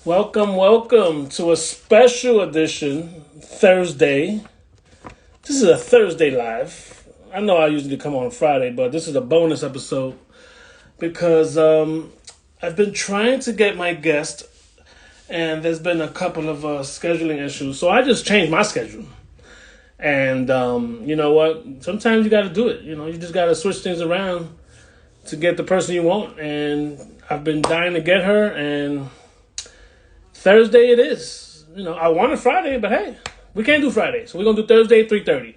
Welcome, welcome to a special edition Thursday. This is a Thursday live. I know I usually come on Friday, but this is a bonus episode because I've been trying to get my guest, and there's been a couple of scheduling issues. So I just changed my schedule. And you know what? Sometimes you got to do it. You just got to switch things around to get the person you want. And I've been dying to get her, and Thursday it is. I wanted Friday, but hey, we can't do Friday, so we're gonna do Thursday 3:30.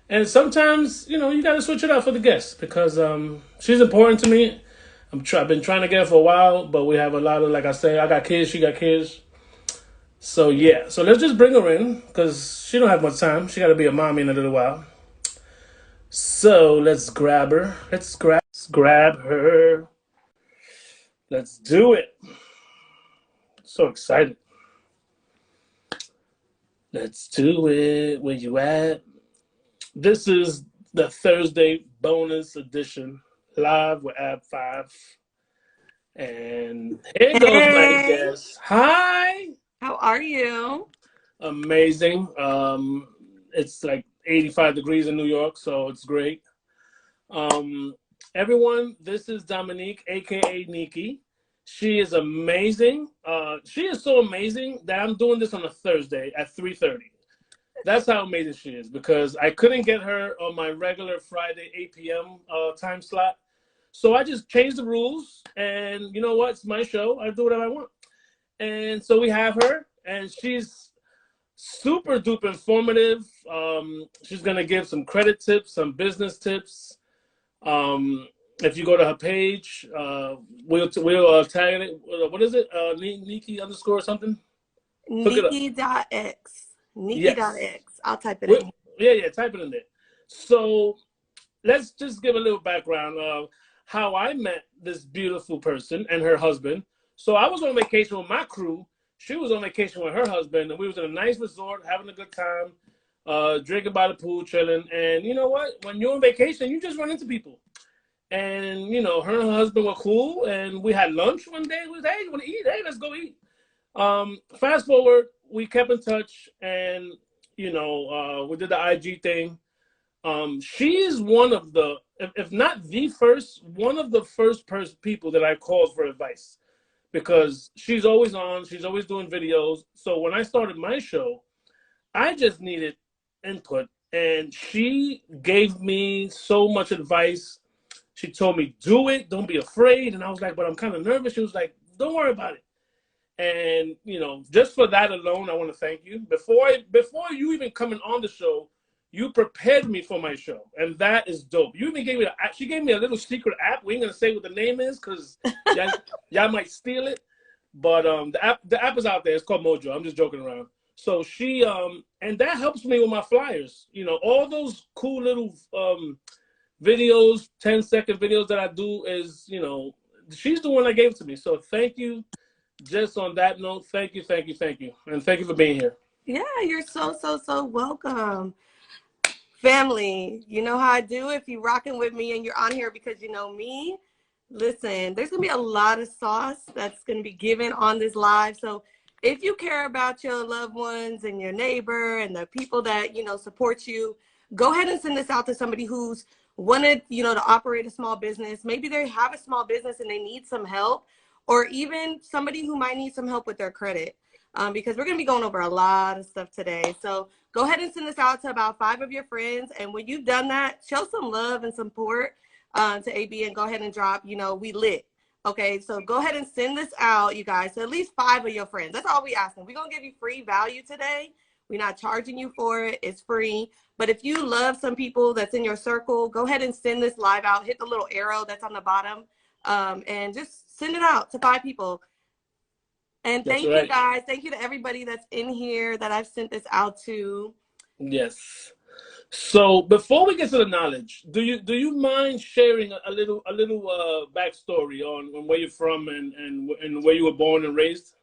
And sometimes, you gotta switch it up for the guests because she's important to me. I've been trying to get her for a while, but we have a lot of, like I say, I got kids, she got kids. So yeah, so let's just bring her in because she don't have much time. She got to be a mommy in a little while. So let's grab her. Let's grab her. Let's do it. So excited. Let's do it. Where you at? This is the Thursday bonus edition, live with Ab 5. And here goes my Hey, guest. Hi. how are you? Amazing. It's like 85 degrees in New York, so it's great. Um, Everyone, this is Dominique, aka Neeky. She is amazing. She is so amazing that I'm doing this on a Thursday at 3:30. That's how amazing she is because I couldn't get her on my regular Friday 8 p.m. Time slot. So I just changed the rules, and you know what? It's my show. I do whatever I want. And so we have her, and she's super duper informative. She's gonna give some credit tips, some business tips. Um, if you go to her page, we'll tag it. What is it? Neeky underscore something. Hook it up. Neeky.x. Yes. Neeky.x. I'll type it We, in. yeah. Type it in there. So let's just give a little background of how I met this beautiful person and her husband. So I was on vacation with my crew. She was on vacation with her husband, and we was in a nice resort, having a good time, drinking by the pool, chilling. And you know what? When you're on vacation, you just run into people. And her and her husband were cool, and we had lunch one day. We was, hey, you want to eat? Hey, let's go eat. Fast forward, we kept in touch, and we did the IG thing. She is one of the, if not the first, one of the first people that I called for advice because she's always on, she's always doing videos. So when I started my show, I just needed input, and she gave me so much advice. She told me, do it, don't be afraid. And I was like, but I'm kind of nervous. She was like, don't worry about it. And just for that alone, I want to thank you. Before you even coming on the show, you prepared me for my show, and that is dope. You even gave me she gave me a little secret app. We ain't gonna say what the name is because y'all might steal it. But the app is out there. It's called Mojo. I'm just joking around. So she and that helps me with my flyers. All those cool little videos, 10-second videos that I do is she's the one that gave it to me. So thank you. Just on that note, thank you, thank you, thank you. And thank you for being here. Yeah, you're so welcome. Family, you know how I do if you rocking with me and you're on here because you know me. Listen, there's going to be a lot of sauce that's going to be given on this live. So if you care about your loved ones and your neighbor and the people that, support you, go ahead and send this out to somebody who's wanted, to operate a small business. Maybe they have a small business and they need some help, or even somebody who might need some help with their credit. Because we're going to be going over a lot of stuff today. So go ahead and send this out to about 5 of your friends. And when you've done that, show some love and support to AB and go ahead and drop, we lit. Okay, so go ahead and send this out, you guys, to at least 5 of your friends. That's all we asking. We're going to give you free value today. We're not charging you for it. It's free. But if you love some people that's in your circle, go ahead and send this live out. Hit the little arrow that's on the bottom and just send it out to 5 people. And That's thank you, right. guys. Thank you to everybody that's in here that I've sent this out to. Yes. So before we get to the knowledge, do you mind sharing a little backstory on where you're from and where you were born and raised?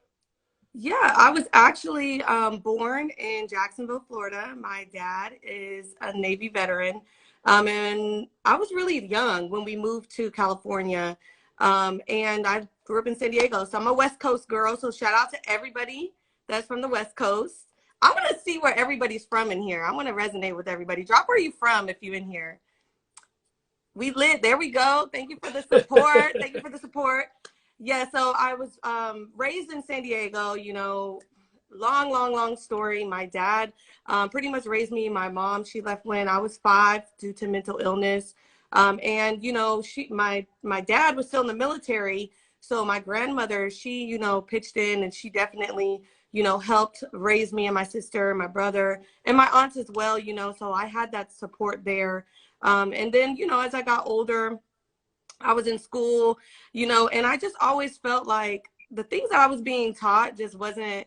Yeah, I was actually born in Jacksonville, Florida. My dad is a Navy veteran. And I was really young when we moved to California. And I've grew up in San Diego. So I'm a West Coast girl. So shout out to everybody that's from the West Coast. I want to see where everybody's from in here. I want to resonate with everybody. Drop where you from if you in here. We lit. There we go. Thank you for the support. Thank you for the support. Yeah, so I was raised in San Diego, you know, long story. My dad pretty much raised me. My mom, she left when I was 5 due to mental illness. And, you know, my dad was still in the military. So my grandmother, she, you know, pitched in, and she definitely, you know, helped raise me and my sister, my brother, and my aunts as well, you know, so I had that support there. And then, you know, as I got older, I was in school, you know, and I just always felt like the things that I was being taught just wasn't,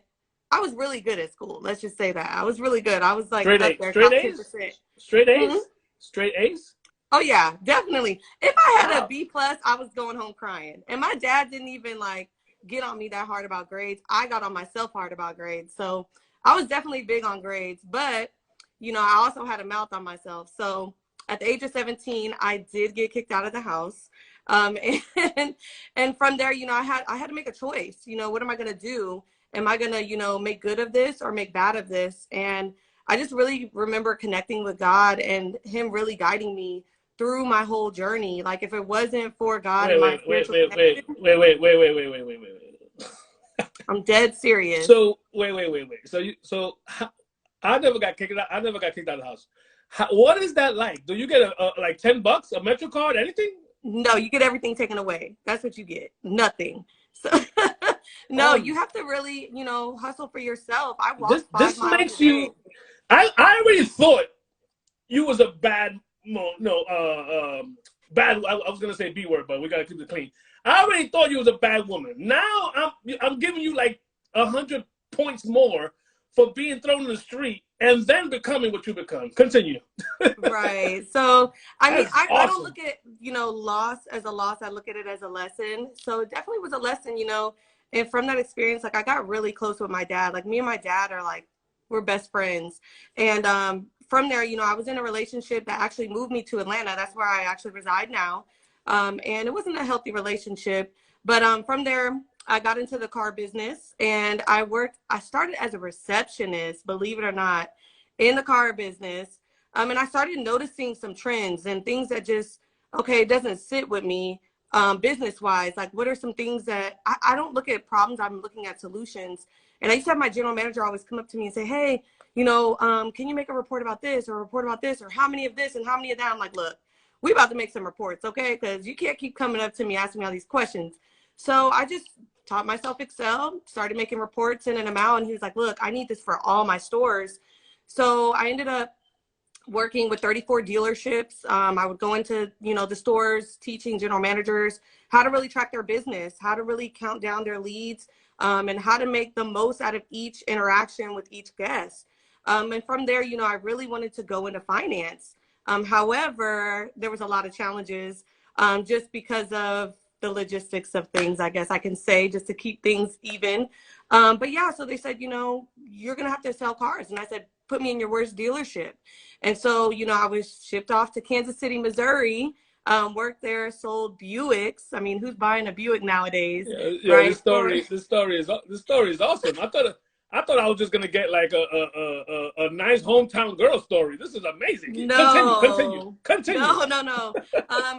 I was really good at school. Let's just say that. I was really good. I was like up there, Straight top A's? 10%. Straight Hmm. A's? Straight A's? Oh yeah, definitely. If I had a Wow. B plus, I was going home crying. And my dad didn't even like get on me that hard about grades. I got on myself hard about grades. So I was definitely big on grades, but you know, I also had a mouth on myself. So at the age of 17, I did get kicked out of the house. Um, and and from there, you know, I had to make a choice. You know, what am I gonna do? Am I gonna, you know, make good of this or make bad of this? And I just really remember connecting with God and him really guiding me through my whole journey. Like if it wasn't for God Wait, and my wait, wait, spiritual wait, wait, connection, wait, wait, wait, wait, wait, wait, wait, wait. I'm dead serious. So wait. I never got kicked out. I never got kicked out of the house. What is that like? Do you get a like $10, a Metro card, anything? No, you get everything taken away. That's what you get. Nothing. So no, Oh, you have to really, you know, hustle for yourself. I this walked five this miles a makes day. you. I already thought you was a bad bad. I was gonna say B word, but we gotta keep it clean. I already thought you was a bad woman. Now I'm giving you like 100 points more for being thrown in the street and then becoming what you become. Continue. Right. So, I mean, That's I don't awesome. look at, you know, loss as a loss. I look at it as a lesson. So it definitely was a lesson, you know, and from that experience, like I got really close with my dad. Like me and my dad are like, we're best friends. And from there, you know, I was in a relationship that actually moved me to Atlanta. That's where I actually reside now. And it wasn't a healthy relationship. But from there, I got into the car business and I started as a receptionist, believe it or not, in the car business. And I started noticing some trends and things that just, okay, it doesn't sit with me business wise. Like, what are some things that I don't look at problems, I'm looking at solutions. And I used to have my general manager always come up to me and say, hey, you know, can you make a report about this or a report about this or how many of this and how many of that? I'm like, look, we about to make some reports, okay? Because you can't keep coming up to me asking me all these questions. So I just taught myself Excel, started making reports in them out. And he was like, look, I need this for all my stores. So I ended up working with 34 dealerships. I would go into, you know, the stores, teaching general managers how to really track their business, how to really count down their leads, and how to make the most out of each interaction with each guest. And from there, you know, I really wanted to go into finance. However, there was a lot of challenges just because of the logistics of things, I guess I can say, just to keep things even. But yeah, so they said, you know, you're going to have to sell cars. And I said, put me in your worst dealership. And so, you know, I was shipped off to Kansas City, Missouri, worked there, sold Buicks. I mean, who's buying a Buick nowadays, Yeah. right? For This story is awesome. I thought I was just gonna get like a nice hometown girl story. This is amazing. no, Continue. no.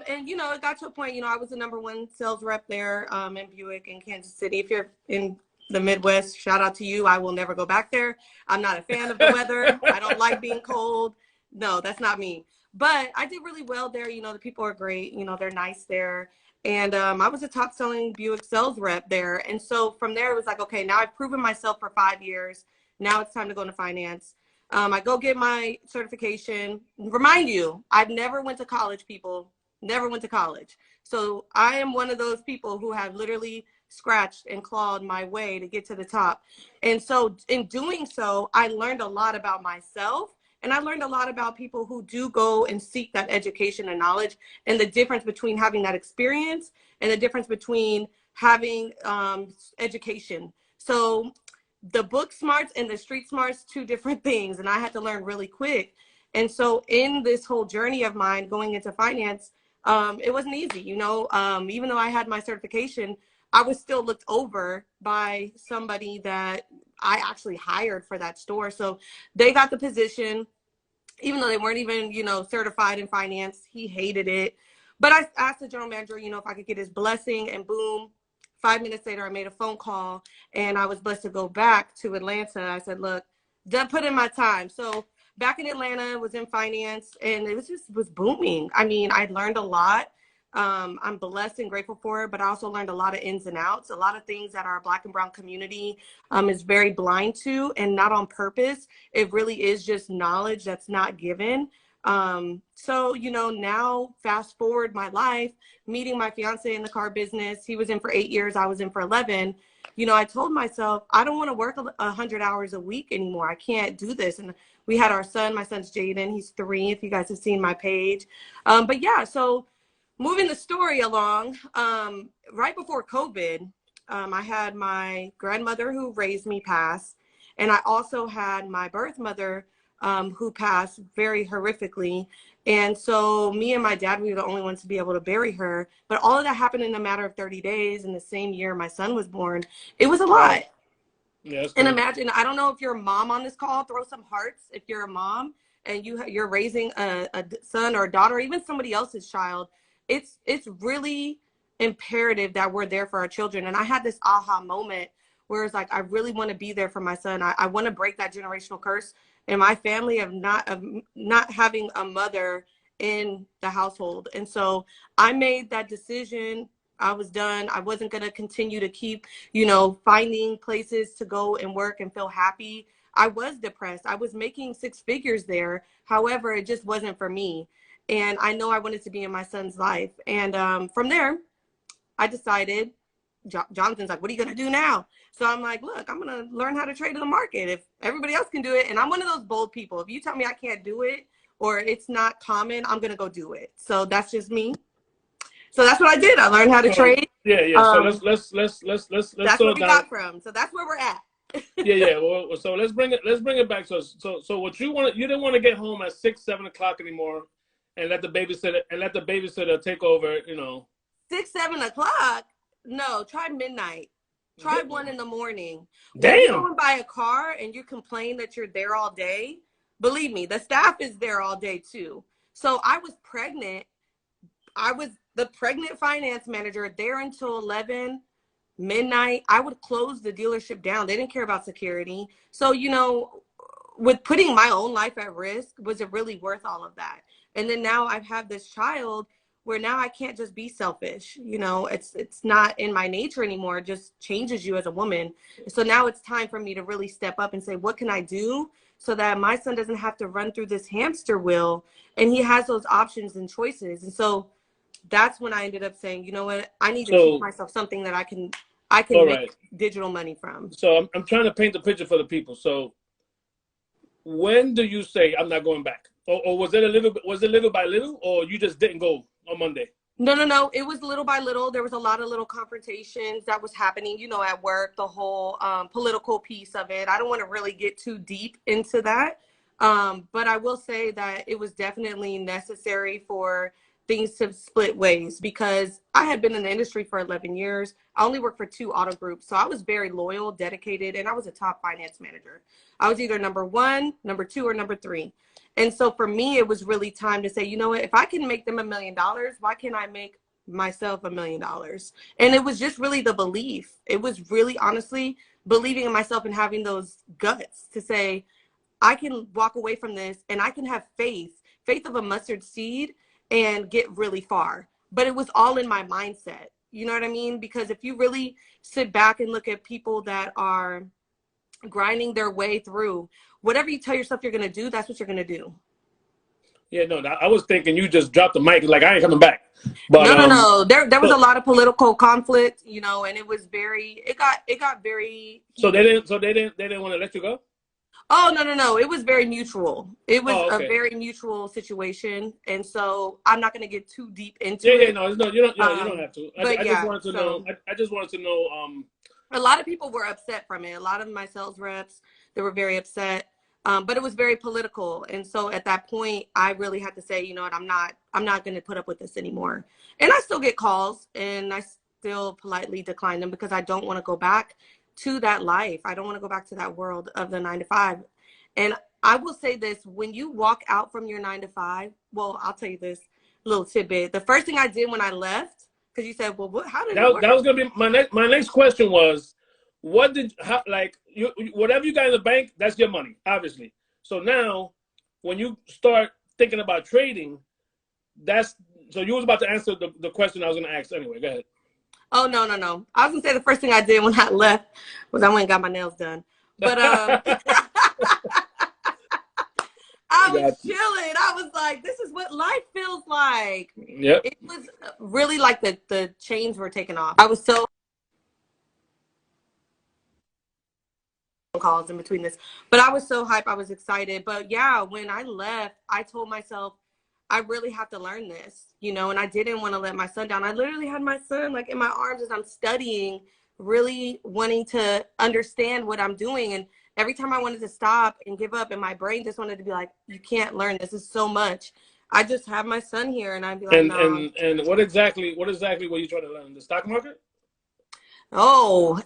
And you know, it got to a point, you know, I was the #1 sales rep there in Buick in Kansas City. If you're in the Midwest, shout out to you. I will never go back there. I'm not a fan of the weather. I don't like being cold. No, that's not me. But I did really well there. You know, the people are great. You know, they're nice there. And I was a top selling Buick sales rep there. And so from there, it was like, okay, now I've proven myself for 5 years. Now it's time to go into finance. I go get my certification. Remind you, I've never went to college, people. Never went to college. So I am one of those people who have literally scratched and clawed my way to get to the top. And so in doing so, I learned a lot about myself. And I learned a lot about people who do go and seek that education and knowledge and the difference between having that experience and the difference between having education. So the book smarts and the street smarts, two different things. And I had to learn really quick. And so in this whole journey of mine going into finance, it wasn't easy, you know, even though I had my certification, I was still looked over by somebody that I actually hired for that store. So they got the position, even though they weren't even, certified in finance. He hated it. But I asked the general manager, if I could get his blessing, and boom, 5 minutes later, I made a phone call and I was blessed to go back to Atlanta. I said, look, done put in my time. So back in Atlanta, was in finance, and it was booming. I mean, I learned a lot. I'm blessed and grateful for it, but I also learned a lot of ins and outs, a lot of things that our Black and brown community is very blind to, and not on purpose. It really is just knowledge that's not given. So, now fast forward my life, meeting my fiance in the car business. He was in for 8 years. I was in for 11. I told myself, I don't want to work 100 hours a week anymore. I can't do this. And we had our son, my son's Jaden. He's 3, if you guys have seen my page. But yeah, so moving the story along, right before COVID, I had my grandmother who raised me pass. And I also had my birth mother who passed very horrifically. And so me and my dad, we were the only ones to be able to bury her. But all of that happened in a matter of 30 days. In the same year my son was born. It was a lot. Yeah, and imagine, I don't know if you're a mom on this call, throw some hearts if you're a mom and you're raising a son or a daughter, or even somebody else's child. It's really imperative that we're there for our children. And I had this aha moment where it's like, I really want to be there for my son. I want to break that generational curse in my family of not having a mother in the household. And so I made that decision. I was done. I wasn't going to continue to keep, finding places to go and work and feel happy. I was depressed. I was making 6 figures there. However, it just wasn't for me. And I know I wanted to be in my son's life. And from there, I decided, Jonathan's like, what are you going to do now? So I'm like, look, I'm going to learn how to trade in the market. If everybody else can do it, and I'm one of those bold people. If you tell me I can't do it or it's not common, I'm going to go do it. So that's just me. So that's what I did. I learned how to trade. Yeah. So let's that's where we got from. So that's where we're at. yeah. Well, so let's bring it back. So what you didn't want to get home at 6, 7 o'clock anymore, and let the babysitter take over. 6, 7 o'clock. No, try midnight. Try 1 in the morning. Damn. When you're going by a car and you complain that you're there all day, believe me, the staff is there all day too. So I was pregnant. I was the pregnant finance manager there until 11 midnight. I would close the dealership down. They didn't care about security. So, with putting my own life at risk, was it really worth all of that? And then now I've had this child where now I can't just be selfish. It's not in my nature anymore. It just changes you as a woman. So now it's time for me to really step up and say, what can I do so that my son doesn't have to run through this hamster wheel, and he has those options and choices. And so that's when I ended up saying, you know what, I need to teach myself something that I can make digital money from. So I'm trying to paint the picture for the people. So when do you say I'm not going back? Or was it little by little, or you just didn't go on Monday? No. It was little by little. There was a lot of little confrontations that was happening, at work, the whole political piece of it. I don't want to really get too deep into that. But I will say that it was definitely necessary for things to split ways, because I had been in the industry for 11 years. I only worked for 2 auto groups. So I was very loyal, dedicated, and I was a top finance manager. I was either number 1, number 2, or number 3. And so for me, it was really time to say, you know what, if I can make them $1 million, why can't I make myself $1 million? And it was just really the belief. It was really honestly believing in myself and having those guts to say, I can walk away from this and I can have faith of a mustard seed and get really far. But it was all in my mindset. You know what I mean? Because if you really sit back and look at people that are grinding their way through, whatever you tell yourself you're going to do, that's what you're going to do. Yeah, no, I was thinking you just dropped the mic, like I ain't coming back. But no. There was a lot of political conflict, and it was it got very heated. So they didn't want to let you go? Oh, no. It was very mutual. It was a very mutual situation. And so I'm not going to get too deep into it. Yeah, no, you don't have to. I just wanted to know. I just wanted to know. A lot of people were upset from it. A lot of my sales reps, they were very upset. But it was very political. And so at that point, I really had to say, you know what, I'm not going to put up with this anymore. And I still get calls, and still politely decline them because I don't want to go back to that life. I don't want to go back to that world of the 9 to 5. And I will say this, when you walk out from your 9 to 5, well, I'll tell you this little tidbit. The first thing I did when I left, because you said, well, how did it work? That was gonna be my next question was, whatever you got in the bank, that's your money, obviously. So now, when you start thinking about trading, so you was about to answer the question I was gonna ask anyway. Go ahead. Oh, no. I was gonna say the first thing I did when I left was I went and got my nails done. But I was chilling. I was like, this is what life feels like. Yep. It was really like the chains were taken off. I was so calls in between this, but I was so hyped. I was excited. But yeah, when I left, I told myself I really have to learn this, you know, and I didn't want to let my son down. I literally had my son like in my arms as I'm studying, really wanting to understand what I'm doing. And every time I wanted to stop and give up, and my brain just wanted to be like, you can't learn. This is so much. I just have my son here, and I'd be like, no. And what exactly were you trying to learn? The stock market? Oh,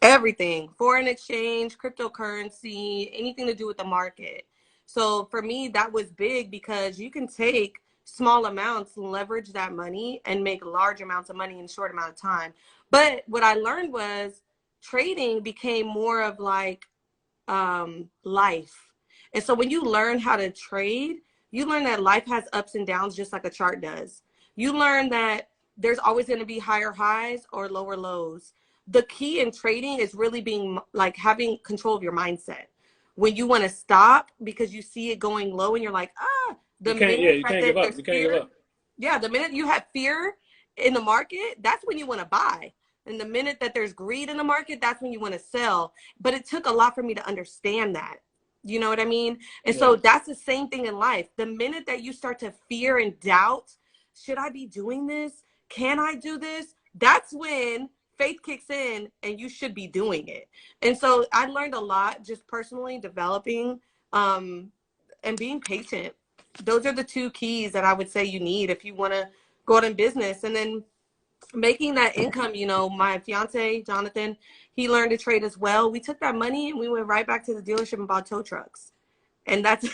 everything. Foreign exchange, cryptocurrency, anything to do with the market. So for me, that was big because you can take small amounts, leverage that money, and make large amounts of money in a short amount of time. But what I learned was trading became more of like life. And so when you learn how to trade, you learn that life has ups and downs just like a chart does. You learn that there's always going to be higher highs or lower lows. The key in trading is really being like having control of your mindset. When you want to stop because you see it going low and you're like, you can't give up. You can't give up. Yeah, the minute you have fear in the market, that's when you want to buy. And the minute that there's greed in the market, that's when you want to sell. But it took a lot for me to understand that. You know what I mean? And so that's the same thing in life. The minute that you start to fear and doubt, should I be doing this? Can I do this? That's when faith kicks in and you should be doing it. And so I learned a lot just personally developing and being patient. Those are the two keys that I would say you need if you want to go out in business. And then making that income, you know, my fiance, Jonathan, he learned to trade as well. We took that money and we went right back to the dealership and bought tow trucks. And that's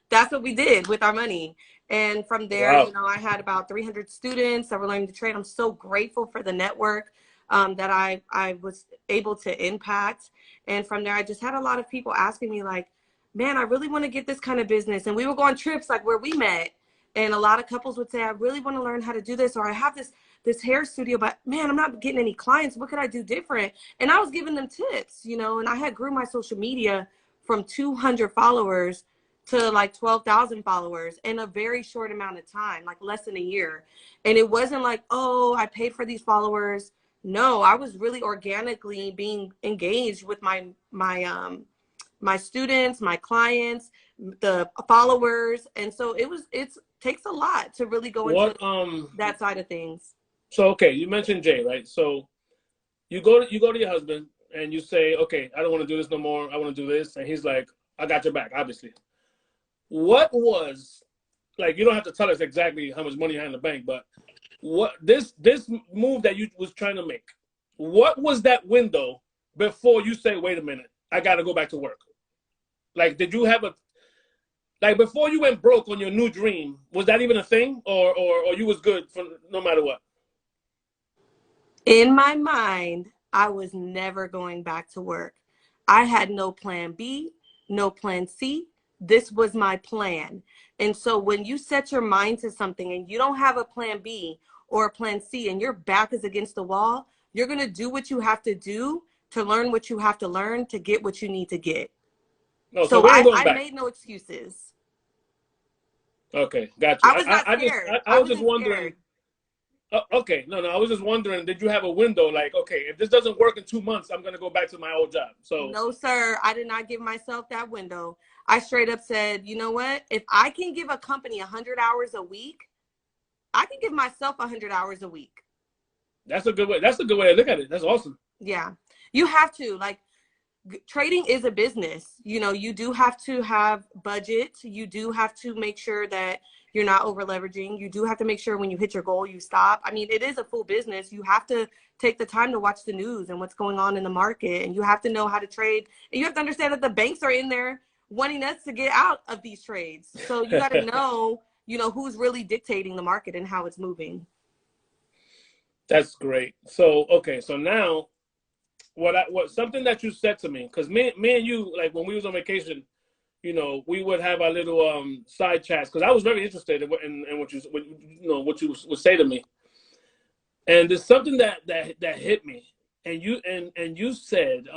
what we did with our money. And from there, you know, I had about 300 students that were learning to trade. I'm so grateful for the network that I was able to impact. And from there, I just had a lot of people asking me like, man, I really want to get this kind of business. And we would go on trips like where we met. And a lot of couples would say, I really want to learn how to do this, or I have this hair studio, but man, I'm not getting any clients. What could I do different? And I was giving them tips, you know, and I had grew my social media from 200 followers to like 12,000 followers in a very short amount of time, like less than a year. And it wasn't like, oh, I paid for these followers. No, I was really organically being engaged with my students, my clients, the followers. And so it takes a lot to really go into that side of things. So, okay, you mentioned Jay, right? So you go to your husband and you say, okay, I don't want to do this no more. I want to do this. And he's like, I got your back, obviously. What was, like, you don't have to tell us exactly how much money you had in the bank, but what this move that you was trying to make, what was that window before you say, wait a minute, I got to go back to work? Like, did you have like before you went broke on your new dream, was that even a thing, or you was good for no matter what? In my mind, I was never going back to work. I had no plan B, no plan C. This was my plan. And so when you set your mind to something and you don't have a plan B or a plan C and your back is against the wall, you're going to do what you have to do to learn what you have to learn to get what you need to get. No, so I made no excuses. Okay, got you. I was not scared. I was just wondering. Okay, no, I was just wondering, did you have a window like, okay, if this doesn't work in 2 months, I'm going to go back to my old job? So no, sir, I did not give myself that window. I straight up said, you know what? If I can give a company 100 hours a week, I can give myself 100 hours a week. That's a good way. That's a good way to look at it. That's awesome. Yeah, you have to, like, trading is a business. You know, you do have to have budget. You do have to make sure that you're not over leveraging. You do have to make sure when you hit your goal, you stop. I mean, it is a full business. You have to take the time to watch the news and what's going on in the market. And you have to know how to trade. And you have to understand that the banks are in there wanting us to get out of these trades. So you got to know, who's really dictating the market and how it's moving. That's great. So, okay. So now what something that you said to me, because me and you, like when we was on vacation, we would have our little side chats, because I was very interested in what you would say to me. And there's something that hit me, and you said,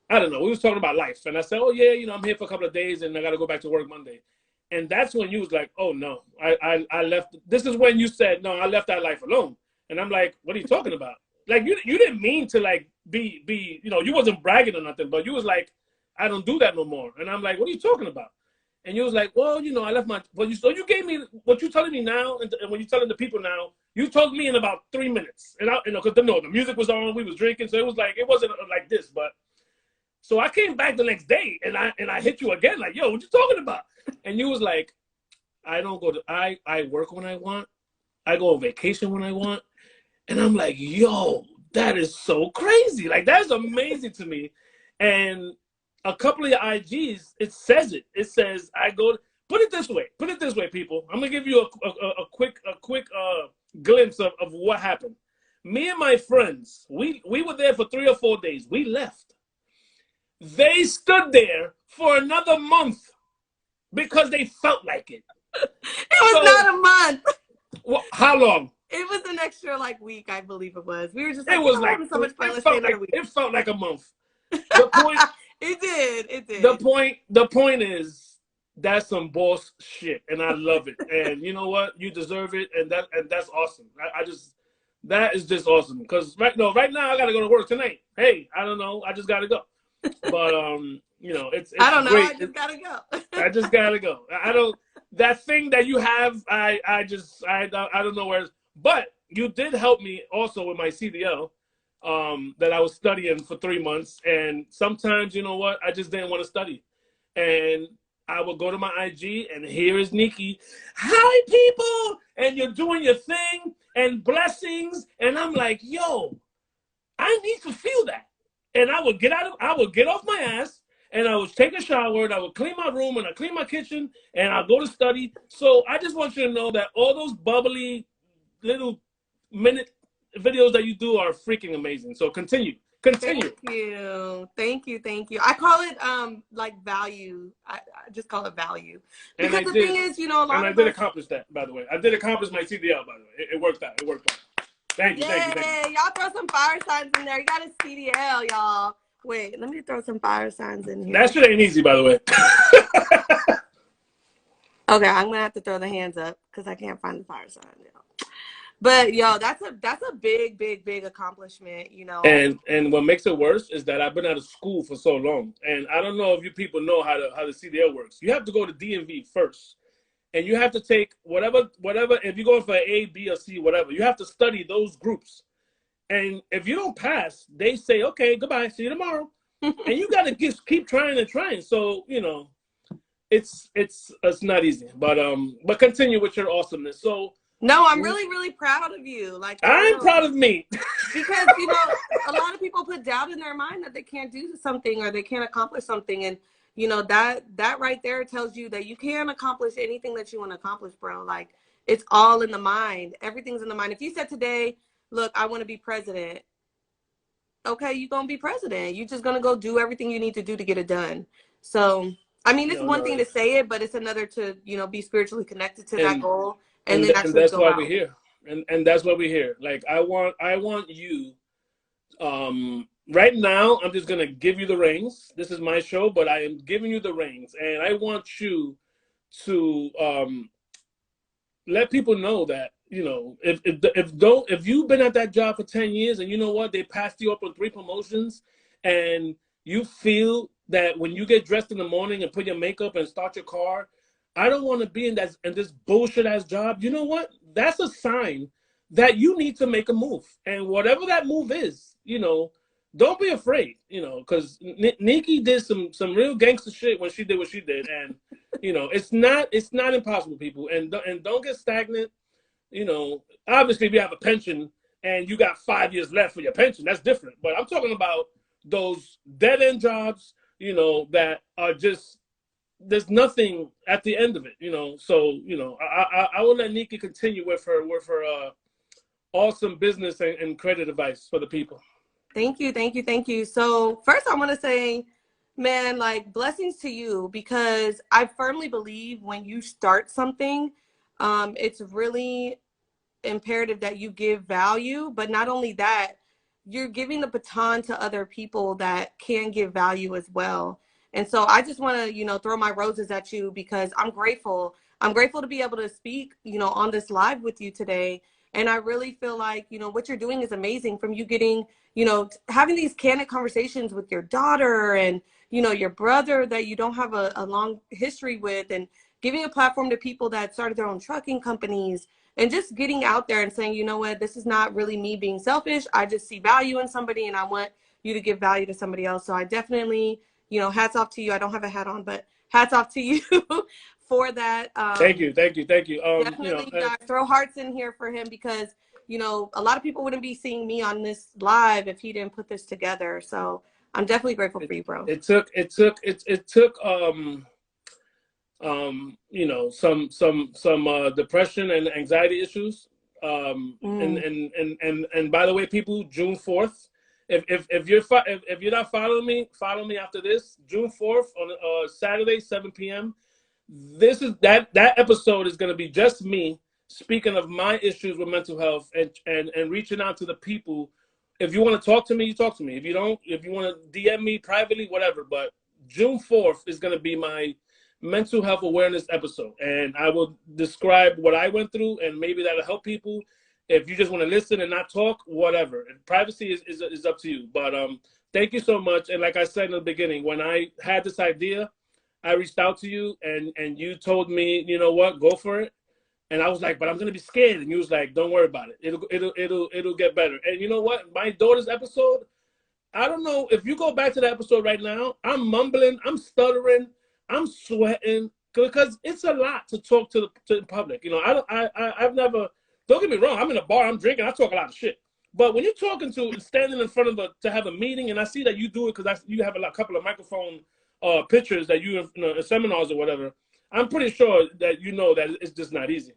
I don't know, we was talking about life, and I said, oh yeah, I'm here for a couple of days and I got to go back to work Monday. And that's when you was like, oh no, I left. This is when you said, no, I left that life alone. And I'm like, what are you talking about? Like, you didn't mean to like be, you wasn't bragging or nothing, but you was like, I don't do that no more. And I'm like, what are you talking about? And you was like, well, I left my, so you gave me, what you're telling me now, and when you're telling the people now, you told me in about 3 minutes. And because the music was on, we was drinking, so it was like, it wasn't like this, but. So I came back the next day and I hit you again, like, yo, what you talking about? And you was like, I don't go to, I work when I want. I go on vacation when I want. And I'm like, yo, that is so crazy. Like, that's amazing to me. And a couple of your IGs, it says it. It says, put it this way, people. I'm going to give you a quick glimpse of what happened. Me and my friends, we were there for 3 or 4 days. We left. They stood there for another month because they felt like it. It was not a month. Well, how long? It was an extra week, I believe it was. We were just like, it was like so much fun. It felt like a month. The point. It did. The point is, that's some boss shit, and I love it. And you know what? You deserve it, and that's awesome. That is just awesome. Because right now I gotta go to work tonight. Hey, I don't know. I just gotta go. But it's I don't know. Great. I just gotta go. I just gotta go. I don't. That thing that you have, I don't know where. But you did help me also with my CDL, that I was studying for 3 months. And sometimes, you know what, I just didn't want to study, and I would go to my IG, and here is Neeky. Hi, people, and you're doing your thing, and blessings, and I'm like, yo, I need to feel that. And I would get off my ass, and I would take a shower, and I would clean my room, and I clean my kitchen, and I'll go to study. So I just want you to know that all those bubbly little minute videos that you do are freaking amazing. So continue. Thank you. I call it value. I just call it value, because the thing is, a lot. And I did accomplish that, by the way. I did accomplish my CDL, by the way. It worked out. Thank you. Y'all throw some fire signs in there. You got a CDL, y'all. Wait, let me throw some fire signs in here. That shit ain't easy, by the way. Okay, I'm gonna have to throw the hands up because I can't find the fire sign. But that's a big accomplishment, And what makes it worse is that I've been out of school for so long, and I don't know if you people know how the CDL works. You have to go to DMV first. And you have to take whatever, if you're going for A, B, or C, whatever, you have to study those groups. And if you don't pass, they say, okay, goodbye, see you tomorrow. And you got to keep trying and trying. So, it's not easy. But continue with your awesomeness. So, no, I'm really proud of you. I'm proud of me. Because, a lot of people put doubt in their mind that they can't do something or they can't accomplish something. And that right there tells you that you can accomplish anything that you want to accomplish, bro. Like, it's all in the mind. Everything's in the mind. If you said today, look, I want to be president. Okay, you're going to be president. You're just going to go do everything you need to do to get it done. So, I mean, it's one thing to say it, but it's another to, be spiritually connected to that goal. And that's why we're here. And that's why we're here. Like, I want you, right now, I'm just going to give you the reins. This is my show, but I am giving you the reins. And I want you to let people know that, if you've been at that job for 10 years and you know what, they passed you up on 3 promotions, and you feel that when you get dressed in the morning and put your makeup and start your car, I don't want to be in this bullshit-ass job. You know what? That's a sign that you need to make a move. And whatever that move is, don't be afraid, because Neeky did some real gangster shit when she did what she did. And You know, it's not impossible, people, and don't get stagnant. You know, obviously, if you have a pension and you got 5 years left for your pension, that's different. But I'm talking about those dead end jobs, you know, that are just there's nothing at the end of it, you know. So, you know, I will let Neeky continue with her awesome business and credit advice for the people. Thank you, thank you, thank you. So first I want to say, man, like blessings to you because I firmly believe when you start something, it's really imperative that you give value, but not only that, you're giving the baton to other people that can give value as well. And so I just want to, throw my roses at you because I'm grateful. I'm grateful to be able to speak, on this live with you today. And I really feel like, what you're doing is amazing from you getting, having these candid conversations with your daughter and, your brother that you don't have a long history with, and giving a platform to people that started their own trucking companies, and just getting out there and saying, you know what, this is not really me being selfish. I just see value in somebody and I want you to give value to somebody else. So I definitely, hats off to you. I don't have a hat on, but hats off to you for that. Thank you, thank you, thank you. You know, Definitely, you guys throw hearts in here for him because, a lot of people wouldn't be seeing me on this live if he didn't put this together. So I'm definitely grateful for you, bro. It took you know, some depression and anxiety issues. And by the way, people, June 4th. If you're not following me, follow me after this. June 4th on Saturday, 7 p.m. This is that episode is going to be just me speaking of my issues with mental health and reaching out to the people. If you want to talk to me, you talk to me. If you don't, if you want to DM me privately, whatever. But June 4th is going to be my mental health awareness episode, and I will describe what I went through, and maybe that'll help people. If you just want to listen and not talk, whatever. And privacy is up to you. But thank you so much. And like I said in the beginning, when I had this idea, I reached out to you, and you told me, you know what, go for it. And I was like, but I'm gonna be scared. And you was like, don't worry about it. It'll get better. And you know what? My daughter's episode, I don't know if you go back to the episode right now, I'm mumbling, I'm stuttering, I'm sweating because it's a lot to talk to the public. You know, I've never. Don't get me wrong. I'm in a bar, I'm drinking, I talk a lot of shit. But when you're talking to standing in front of to have a meeting, and I see that you do it because you have a couple of microphone pictures that you know, seminars or whatever. I'm pretty sure that you know that it's just not easy.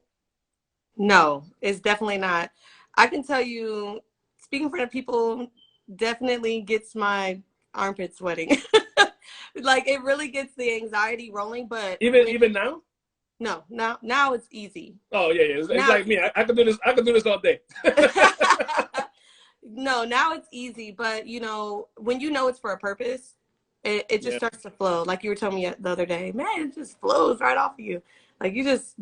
No, it's definitely not. I can tell you, speaking in front of people definitely gets my armpits sweating. Like it really gets the anxiety rolling. But Even now? No, now it's easy. Oh yeah, yeah. It's like me. I could do this. I could do this all day. No, now it's easy. But when you know it's for a purpose, it just starts to flow. Like you were telling me the other day, man, it just flows right off of you. Like you just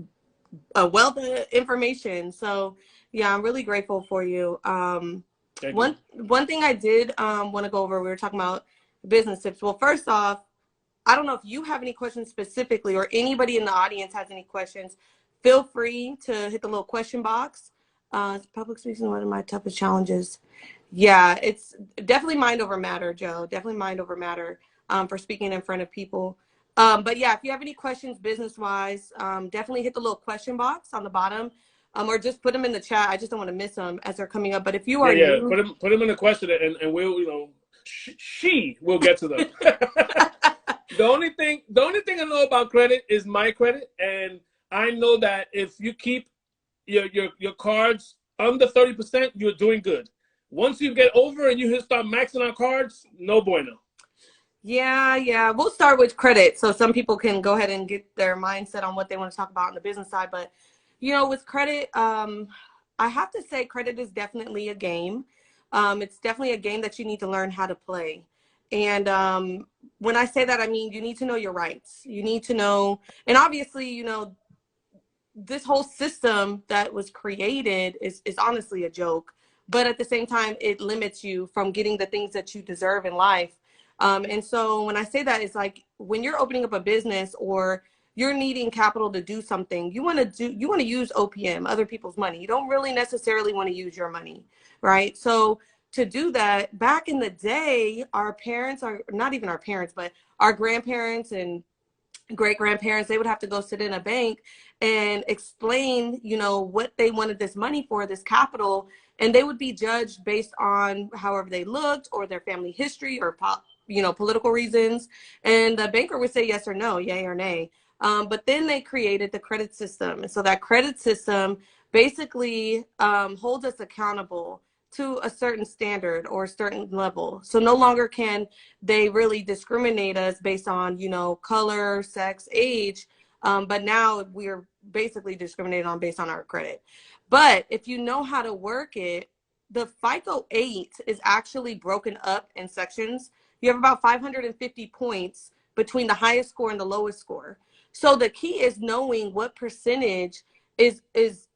a wealth of information. So yeah, I'm really grateful for you. One thing I did want to go over, we were talking about business tips. Well, first off, I don't know if you have any questions specifically or anybody in the audience has any questions. Feel free to hit the little question box. Public speaking is one of my toughest challenges. Yeah, it's definitely mind over matter, Joe. Definitely mind over matter for speaking in front of people. But yeah, if you have any questions business-wise, definitely hit the little question box on the bottom, or just put them in the chat. I just don't want to miss them as they're coming up. But if you are new, put them in the question, and we'll she will get to them. The only thing I know about credit is my credit, and I know that if you keep your cards under 30%, you're doing good. Once you get over and you start maxing out cards, no bueno. Yeah. We'll start with credit so some people can go ahead and get their mindset on what they want to talk about on the business side. But, with credit, I have to say credit is definitely a game. It's definitely a game that you need to learn how to play. And when I say that, I mean, you need to know your rights. You need to know, and obviously, this whole system that was created is honestly a joke. But at the same time, it limits you from getting the things that you deserve in life. And so when I say that, it's like when you're opening up a business or you're needing capital to do something, you want to use OPM, other people's money. You don't really necessarily want to use your money, right? So to do that, back in the day, our parents are not even our parents, but our grandparents and great grandparents, they would have to go sit in a bank and explain, you know, what they wanted this money for, this capital, and they would be judged based on however they looked or their family history or you know, political reasons. And the banker would say yes or no, yay or nay. But then they created the credit system, and so that credit system basically holds us accountable to a certain standard or a certain level. So no longer can they really discriminate us based on, you know, color, sex, age. But now we're basically discriminated on based on our credit. But if you know how to work it, the FICO 8 is actually broken up in sections. You have about 550 points between the highest score and the lowest score. So the key is knowing what percentage is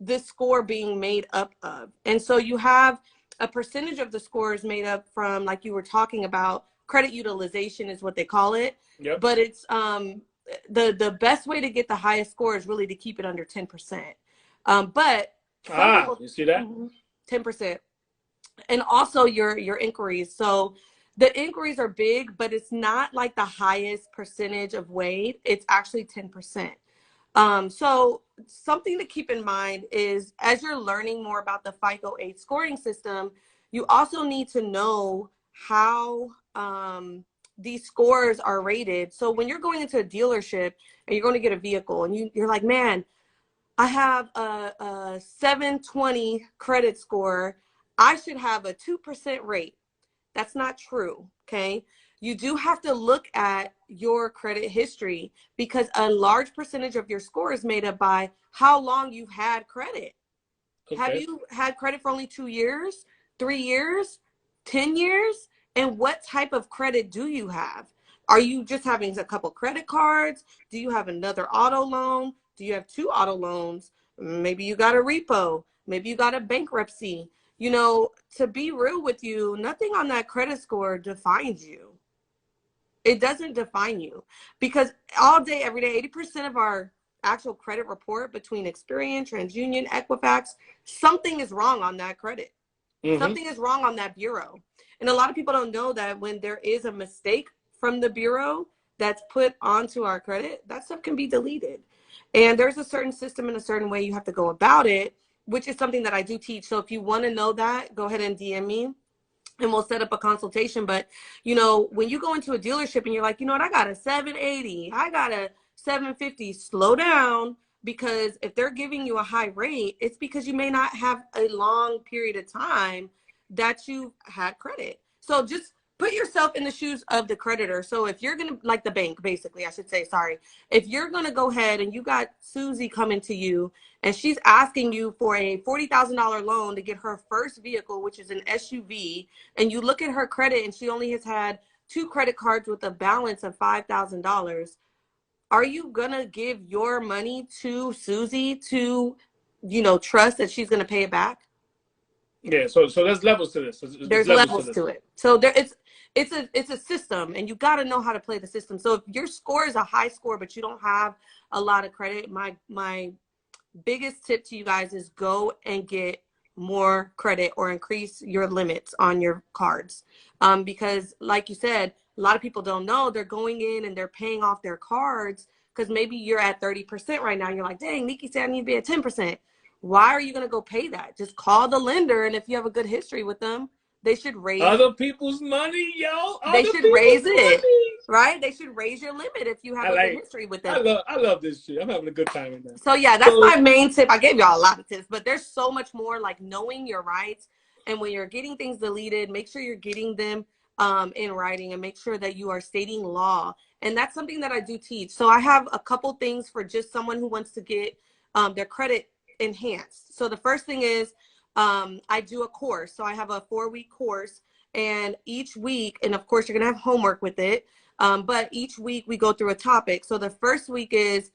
this score being made up of. And so you have a percentage of the score is made up from, like you were talking about, credit utilization is what they call it. Yep. But it's the best way to get the highest score is really to keep it under 10%. But some people, you see that? 10%. And also your inquiries. So the inquiries are big, but it's not like the highest percentage of weight. It's actually 10%. So something to keep in mind is, as you're learning more about the FICO 8 scoring system, you also need to know how these scores are rated. So when you're going into a dealership and you're going to get a vehicle and you're like, man, I have a 720 credit score, I should have a 2% rate. That's not true, okay? You do have to look at your credit history, because a large percentage of your score is made up by how long you've had credit. Okay. Have you had credit for only 2 years, 3 years, 10 years? And what type of credit do you have? Are you just having a couple credit cards? Do you have another auto loan? Do you have 2 auto loans? Maybe you got a repo. Maybe you got a bankruptcy. You know, to be real with you, nothing on that credit score defines you. It doesn't define you, because all day, every day, 80% of our actual credit report between Experian, TransUnion, Equifax, something is wrong on that credit. Something is wrong on that bureau. And a lot of people don't know that when there is a mistake from the bureau that's put onto our credit, that stuff can be deleted. And there's a certain system and a certain way you have to go about it, which is something that I do teach. So if you want to know that, go ahead and DM me and we'll set up a consultation. But, you know, when you go into a dealership and you're like, you know what, I got a 780, I got a 750, slow down, because if they're giving you a high rate, it's because you may not have a long period of time that you've had credit. So just put yourself in the shoes of the creditor. So if you're going to, like the bank, basically, I should say, sorry, if you're going to go ahead and you got Susie coming to you and she's asking you for a $40,000 loan to get her first vehicle, which is an SUV, and you look at her credit and she only has had 2 credit cards with a balance of $5,000, are you going to give your money to Susie to, you know, trust that she's going to pay it back? Yeah, so there's levels to this. There's levels to it. So it's a system, and you got to know how to play the system. So if your score is a high score but you don't have a lot of credit, my biggest tip to you guys is go and get more credit or increase your limits on your cards. Because like you said, a lot of people don't know they're going in and they're paying off their cards, because maybe you're at 30% right now. And you're like, dang, Neeky said I need to be at 10%. Why are you going to go pay that? Just call the lender, and if you have a good history with them, they should raise other people's money, yo. They should raise it, right? They should raise your limit if you have a good history with them. I love this shit. I'm having a good time in that. So yeah, that's my main tip. I gave y'all a lot of tips, but there's so much more, like knowing your rights. And when you're getting things deleted, make sure you're getting them in writing, and make sure that you are stating law. And that's something that I do teach. So I have a couple things for just someone who wants to get their credit enhanced. So the first thing is I do a course. So I have a 4-week course, and each week, and of course you're gonna have homework with it, but each week we go through a topic. So the first week is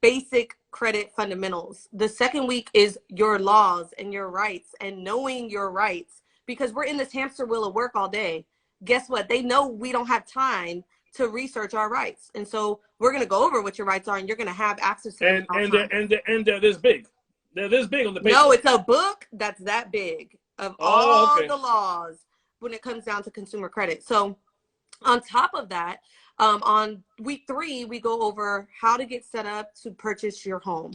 basic credit fundamentals. The second week is your laws and your rights and knowing your rights, because we're in this hamster wheel of work all day. Guess what? They know we don't have time to research our rights, and so we're going to go over what your rights are, and you're going to have access to them. And they're this big. They're this big on the paper. No, it's a book that's that big of all the laws when it comes down to consumer credit. So On top of that, on week 3, we go over how to get set up to purchase your home.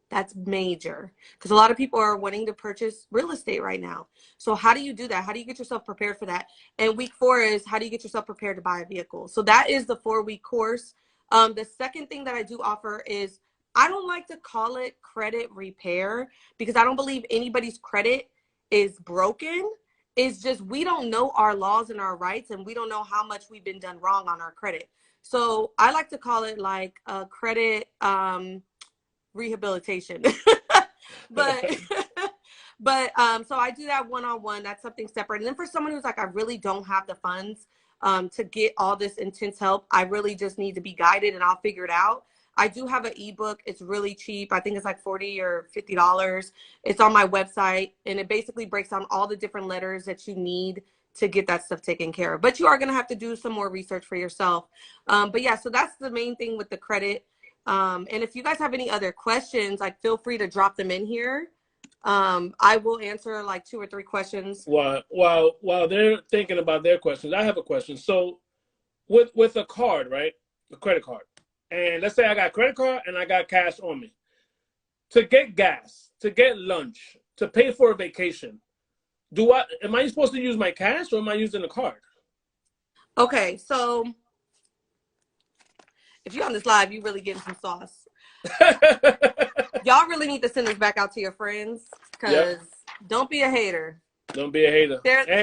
That's major because a lot of people are wanting to purchase real estate right now. So how do you do that? How do you get yourself prepared for that? And week 4 is how do you get yourself prepared to buy a vehicle? So that is the 4-week course. The second thing that I do offer is I don't like to call it credit repair because I don't believe anybody's credit is broken. It's just we don't know our laws and our rights, and we don't know how much we've been done wrong on our credit. So I like to call it like a credit rehabilitation. but so I do that one-on-one. That's something separate. And then for someone who's like, I really don't have the funds to get all this intense help, I really just need to be guided and I'll figure it out. I do have an ebook. It's really cheap. I think it's like $40 or $50. It's on my website, and it basically breaks down all the different letters that you need to get that stuff taken care of. But you are going to have to do some more research for yourself. But yeah, so that's the main thing with the credit. And if you guys have any other questions, like feel free to drop them in here. I will answer like 2 or 3 questions. While they're thinking about their questions, I have a question. So with a card, right? A credit card. And let's say I got a credit card and I got cash on me. To get gas, to get lunch, to pay for a vacation, am I supposed to use my cash or am I using the card? Okay, so if you're on this live, you really getting some sauce. Y'all really need to send this back out to your friends because don't be a hater. Don't be a hater.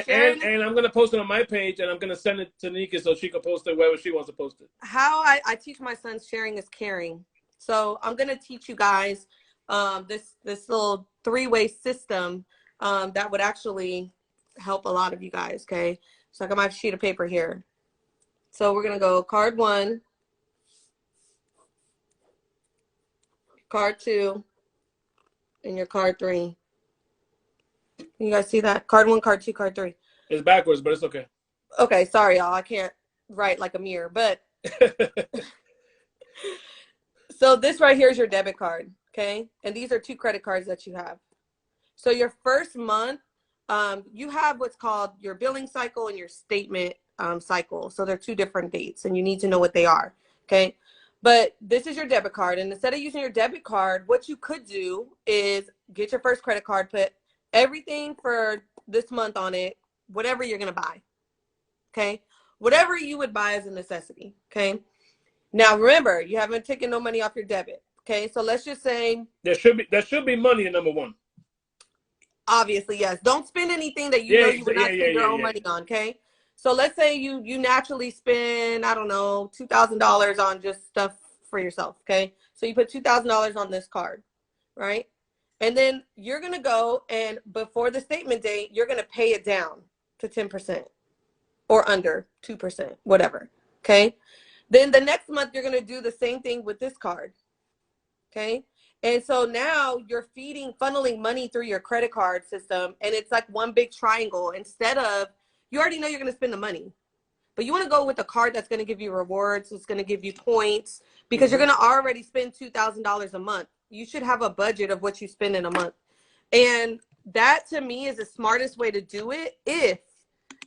And I'm going to post it on my page, and I'm going to send it to Neeky so she can post it wherever she wants to post it. How I teach my sons sharing is caring. So I'm going to teach you guys this little 3-way system that would actually help a lot of you guys, okay? So I got my sheet of paper here. So we're going to go card 1, card 2, and your card 3. You guys see that? Card 1, card 2, card 3. It's backwards, but it's okay. Okay, sorry, y'all. I can't write like a mirror, but so this right here is your debit card, okay? And these are 2 credit cards that you have. So your first month, you have what's called your billing cycle and your statement cycle. So they're 2 different dates, and you need to know what they are, okay? But this is your debit card, and instead of using your debit card, what you could do is get your first credit card, put everything for this month on it, whatever you're going to buy, okay? Whatever you would buy as a necessity, okay? Now, remember, you haven't taken no money off your debit, okay? So let's just say there should be money in number 1. Obviously, yes. Don't spend anything that you know you would not spend your own money on, okay? So let's say you naturally spend, I don't know, $2,000 on just stuff for yourself, okay? So you put $2,000 on this card, right? And then you're going to go and before the statement date, you're going to pay it down to 10% or under 2%, whatever, okay? Then the next month, you're going to do the same thing with this card, okay? And so now you're funneling money through your credit card system, and it's like one big triangle. Instead of, you already know you're going to spend the money, but you want to go with a card that's going to give you rewards, it's going to give you points, because you're going to already spend $2,000 a month. You should have a budget of what you spend in a month. And that to me is the smartest way to do it if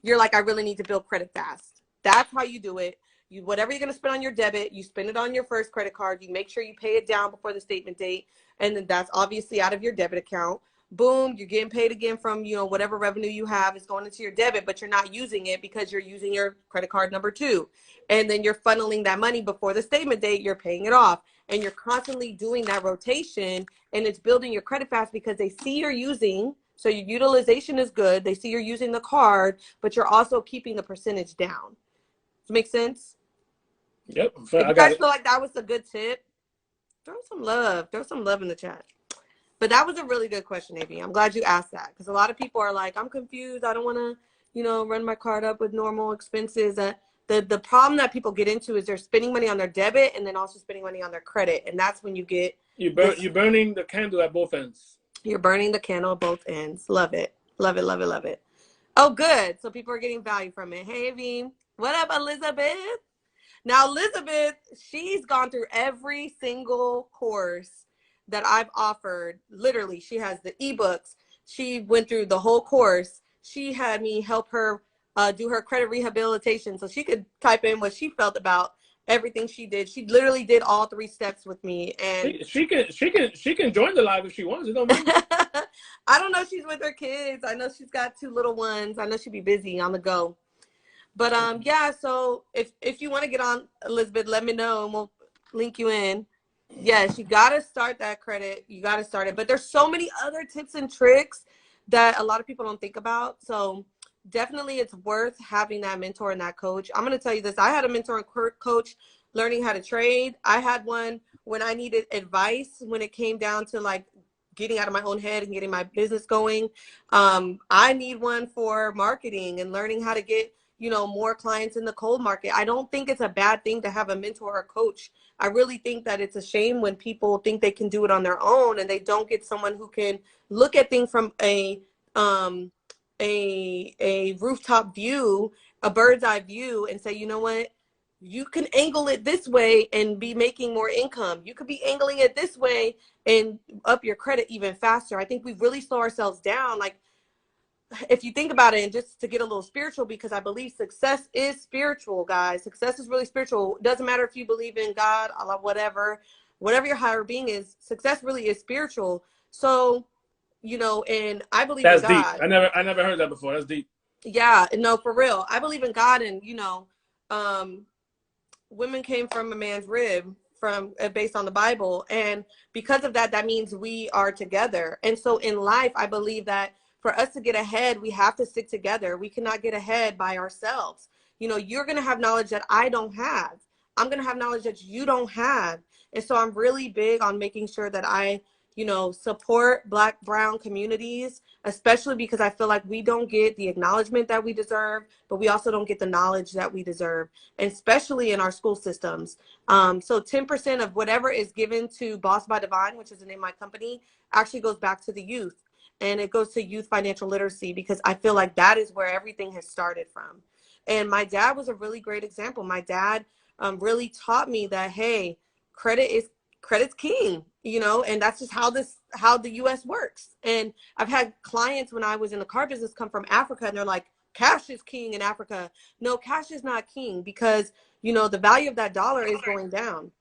you're like, I really need to build credit fast. That's how you do it. Whatever you're going to spend on your debit, you spend it on your first credit card. You make sure you pay it down before the statement date. And then that's obviously out of your debit account. Boom, you're getting paid again from, whatever revenue you have is going into your debit, but you're not using it because you're using your credit card number 2. And then you're funneling that money before the statement date, you're paying it off. And you're constantly doing that rotation, and it's building your credit fast because they see you're using, so your utilization is good. They see you're using the card, but you're also keeping the percentage down. Does it make sense? Yep. If you guys feel like that was a good tip, throw some love in the chat. But that was a really good question, AB. I'm glad you asked that because a lot of people are like, I'm confused. I don't want to, run my card up with normal expenses. The problem that people get into is they're spending money on their debit and then also spending money on their credit. And that's when you get... You're burning the candle at both ends. You're burning the candle at both ends. Love it. Love it, love it, love it. Oh, good. So people are getting value from it. Hey, AB. What up, Elizabeth? Now, Elizabeth, she's gone through every single course that I've offered. Literally, she has the ebooks. She went through the whole course. She had me help her do her credit rehabilitation, so she could type in what she felt about everything she did. She literally did all 3 steps with me, and She can join the live if she wants. It don't matter. I don't know if she's with her kids. I know she's got 2 little ones. I know she'd be busy on the go. But yeah, so if you want to get on, Elizabeth, let me know and we'll link you in. Yes, you got to start that credit. You got to start it. But there's so many other tips and tricks that a lot of people don't think about. So definitely it's worth having that mentor and that coach. I'm going to tell you this. I had a mentor and coach learning how to trade. I had one when I needed advice when it came down to like getting out of my own head and getting my business going. I need one for marketing and learning how to get, you know, more clients in the cold market. I don't think it's a bad thing to have a mentor or coach. I really think that it's a shame when people think they can do it on their own and they don't get someone who can look at things from a rooftop view, a bird's eye view, and say, you know what, you can angle it this way and be making more income. You could be angling it this way and up your credit even faster. I think we really slow ourselves down. Like, if you think about it, and just to get a little spiritual, because I believe success is spiritual, guys. Success is really spiritual. It doesn't matter if you believe in God, Allah, whatever your higher being is, success really is spiritual. So, you know, and I believe in That's deep. God. I never heard that before. That's deep. Yeah, no, for real. I believe in God, and you know, women came from a man's rib, from based on the Bible, and because of that, that means we are together. And so in life, I believe that for us to get ahead, we have to stick together. We cannot get ahead by ourselves. You know, you're going to have knowledge that I don't have. I'm going to have knowledge that you don't have. And so I'm really big on making sure that I, you know, support Black, brown communities, especially because I feel like we don't get the acknowledgement that we deserve, but we also don't get the knowledge that we deserve, and especially in our school systems. So 10% of whatever is given to Boss by Divine, which is the name of my company, actually goes back to the youth. And it goes to youth financial literacy, because I feel like that is where everything has started from. And my dad was a really great example. My dad really taught me that, hey, credit's king, you know, and that's just how the US works. And I've had clients when I was in the car business come from Africa, and they're like, cash is king in Africa. No, cash is not king, because, you know, the value of that dollar is going down.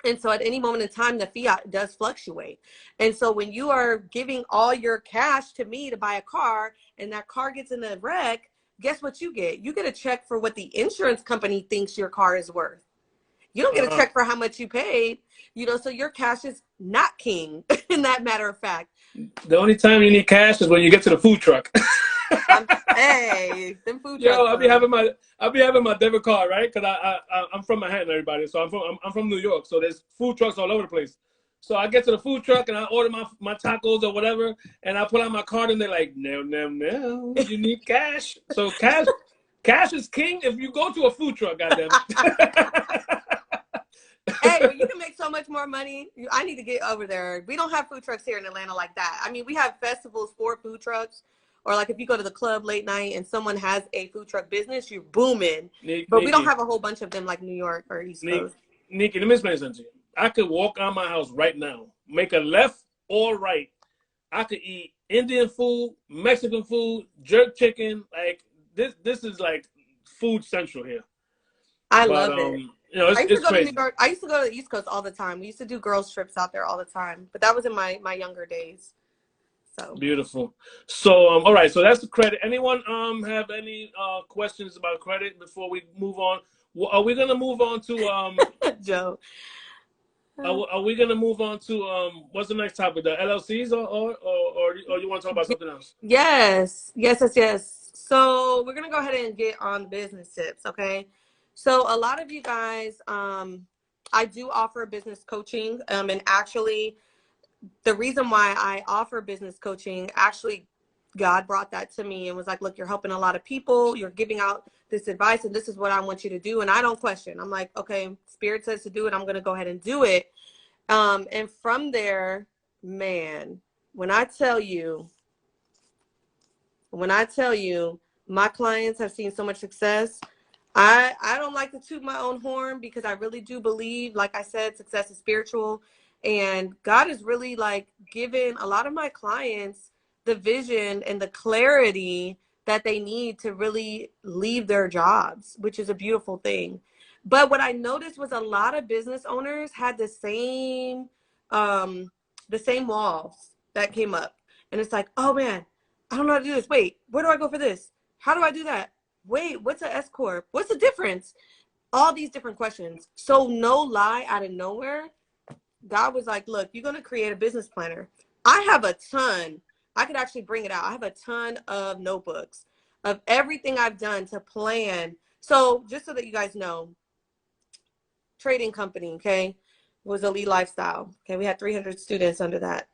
And so at any moment in time, the fiat does fluctuate. And so when you are giving all your cash to me to buy a car, and that car gets in a wreck, guess what you get? You get a check for what the insurance company thinks your car is worth. You don't get a check for how much you paid, you know, so your cash is not king in that matter of fact. The only time you need cash is when you get to the food truck. Hey, them food Yo, trucks. I'll be having my debit card, right? Because I'm from Manhattan, everybody. So I'm from New York. So there's food trucks all over the place. So I get to the food truck and I order my tacos or whatever, and I pull out my card and they're like, no, no, no, you need cash. So cash is king if you go to a food truck, goddamn it. Hey, but you can make so much more money. I need to get over there. We don't have food trucks here in Atlanta like that. I mean, we have festivals for food trucks, or like if you go to the club late night and someone has a food truck business, you're booming. But we don't Neeky, have a whole bunch of them like New York or East Coast. Neeky, let me explain something to you. I could walk out my house right now, make a left or right. I could eat Indian food, Mexican food, jerk chicken. Like this is like food central here. I But love it. you know, I used to it's go to New crazy. York. I used to go to the East Coast all the time. We used to do girls trips out there all the time. But that was in my younger days. So Beautiful. So all right, so that's the credit. Anyone have any questions about credit before we move on? Are we gonna move on to Joe. are we gonna move on to what's the next topic? The LLCs or you want to talk about something else? Yes. Yes, yes, yes. So we're gonna go ahead and get on business tips, okay? So a lot of you guys, I do offer business coaching. And actually the reason why I offer business coaching, actually God brought that to me and was like, look, you're helping a lot of people, you're giving out this advice, and this is what I want you to do. And I don't question. I'm like, okay, Spirit says to do it, I'm going to go ahead and do it. And from there, man, when I tell you, my clients have seen so much success. I don't like to toot my own horn, because I really do believe, like I said, success is spiritual. And God is really like giving a lot of my clients the vision and the clarity that they need to really leave their jobs, which is a beautiful thing. But what I noticed was a lot of business owners had the same walls that came up. And it's like, oh man, I don't know how to do this. Wait, where do I go for this? How do I do that? Wait, what's an S corp? What's the difference? All these different questions. So no lie, out of nowhere, God was like, look, you're going to create a business planner. I have a ton. I could actually bring it out. I have a ton of notebooks of everything I've done to plan. So just so that you guys know, trading company, okay, was Elite Lifestyle. Okay, we had 300 students under that.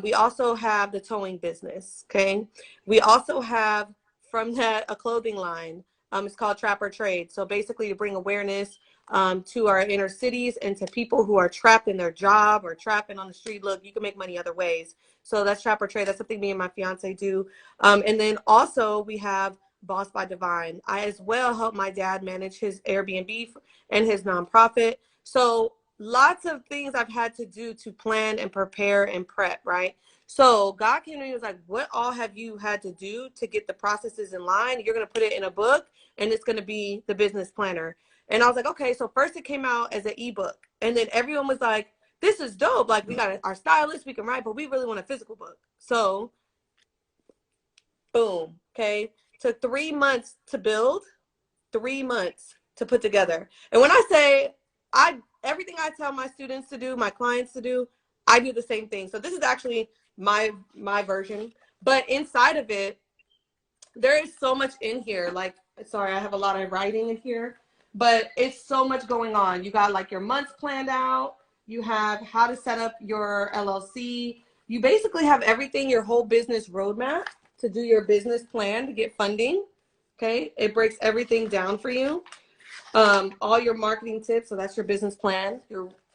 We also have the towing business, okay? We also have from that a clothing line. It's called Trapper Trade. So basically to bring awareness to our inner cities and to people who are trapped in their job or trapping on the street. Look, you can make money other ways. So that's Trapper Trade. That's something me and my fiance do. And then also we have Boss by Divine. I as well help my dad manage his Airbnb and his nonprofit. So lots of things I've had to do to plan and prepare and prep, right? So God came to me and was like, what all have you had to do to get the processes in line? You're going to put it in a book and it's going to be the business planner. And I was like, okay, so first it came out as an ebook. And then everyone was like, this is dope. Like we got our stylist, we can write, but we really want a physical book. So boom, okay. Took 3 months to build, 3 months to put together. And when I say everything I tell my students to do, my clients to do, I do the same thing. So this is actually my version, but inside of it, there is so much in here. Like, sorry, I have a lot of writing in here, but it's so much going on. You got like your months planned out. You have how to set up your LLC. You basically have everything, your whole business roadmap to do your business plan to get funding. Okay. It breaks everything down for you. All your marketing tips. So that's your business plan,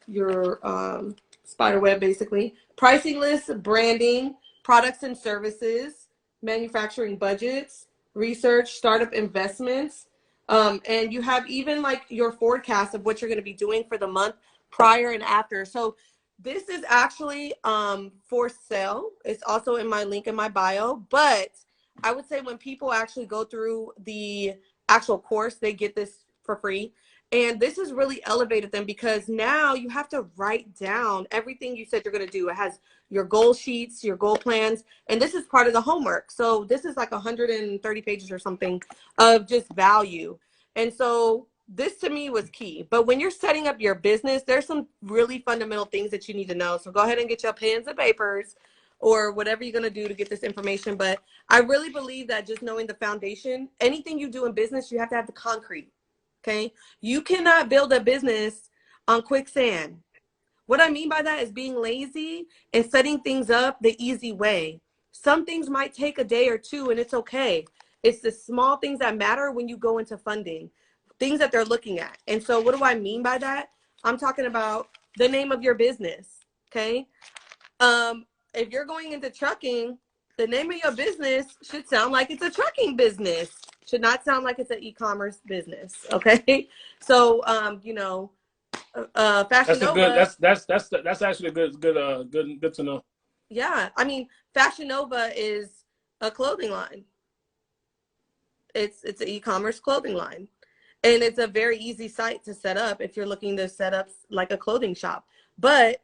your spider web, basically. Pricing lists, branding, products and services, manufacturing budgets, research, startup investments. And you have even like your forecast of what you're going to be doing for the month prior and after. So this is actually for sale. It's also in my link in my bio. But I would say when people actually go through the actual course, they get this for free. And this has really elevated them because now you have to write down everything you said you're going to do. It has your goal sheets, your goal plans, and this is part of the homework. So this is like 130 pages or something of just value. And so this to me was key. But when you're setting up your business, there's some really fundamental things that you need to know. So go ahead and get your pens and papers or whatever you're going to do to get this information. But I really believe that just knowing the foundation, anything you do in business, you have to have the concrete. Okay. You cannot build a business on quicksand. What I mean by that is being lazy and setting things up the easy way. Some things might take a day or two and it's okay. It's the small things that matter when you go into funding, things that they're looking at. And so what do I mean by that? I'm talking about the name of your business. Okay. If you're going into trucking, the name of your business should sound like it's a trucking business. Should not sound like it's an e-commerce business. Okay. So, Fashion Nova. That's actually good to know. Yeah. I mean, Fashion Nova is a clothing line. It's an e-commerce clothing line. And it's a very easy site to set up if you're looking to set up like a clothing shop. But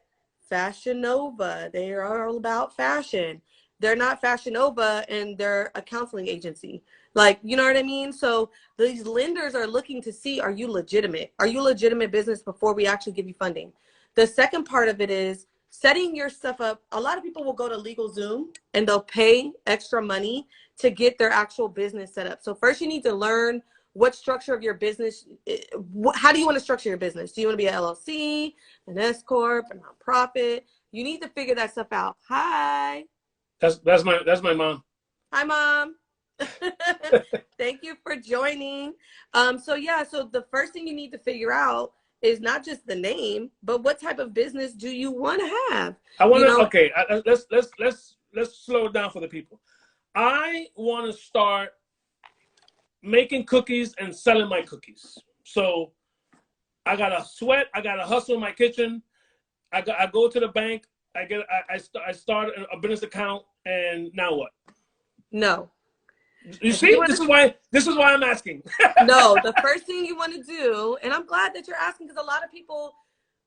Fashion Nova, they are all about fashion. They're not Fashion Nova and they're a counseling agency. Like, you know what I mean? So these lenders are looking to see, are you legitimate? Are you a legitimate business before we actually give you funding? The second part of it is setting your stuff up. A lot of people will go to LegalZoom and they'll pay extra money to get their actual business set up. So first you need to learn what structure of your business, how do you want to structure your business? Do you want to be an LLC, an S Corp, a nonprofit? You need to figure that stuff out. Hi. That's my mom. Hi, Mom. Thank you for joining. So the first thing you need to figure out is not just the name, but what type of business do you want to have? I want to. Okay, let's slow it down for the people. I want to start making cookies and selling my cookies. So I got to sweat. I got to hustle in my kitchen. I go to the bank. I start a business account, and now what? No. You If you see, want this is why I'm asking. no, the first thing you want to do, and I'm glad that you're asking because a lot of people,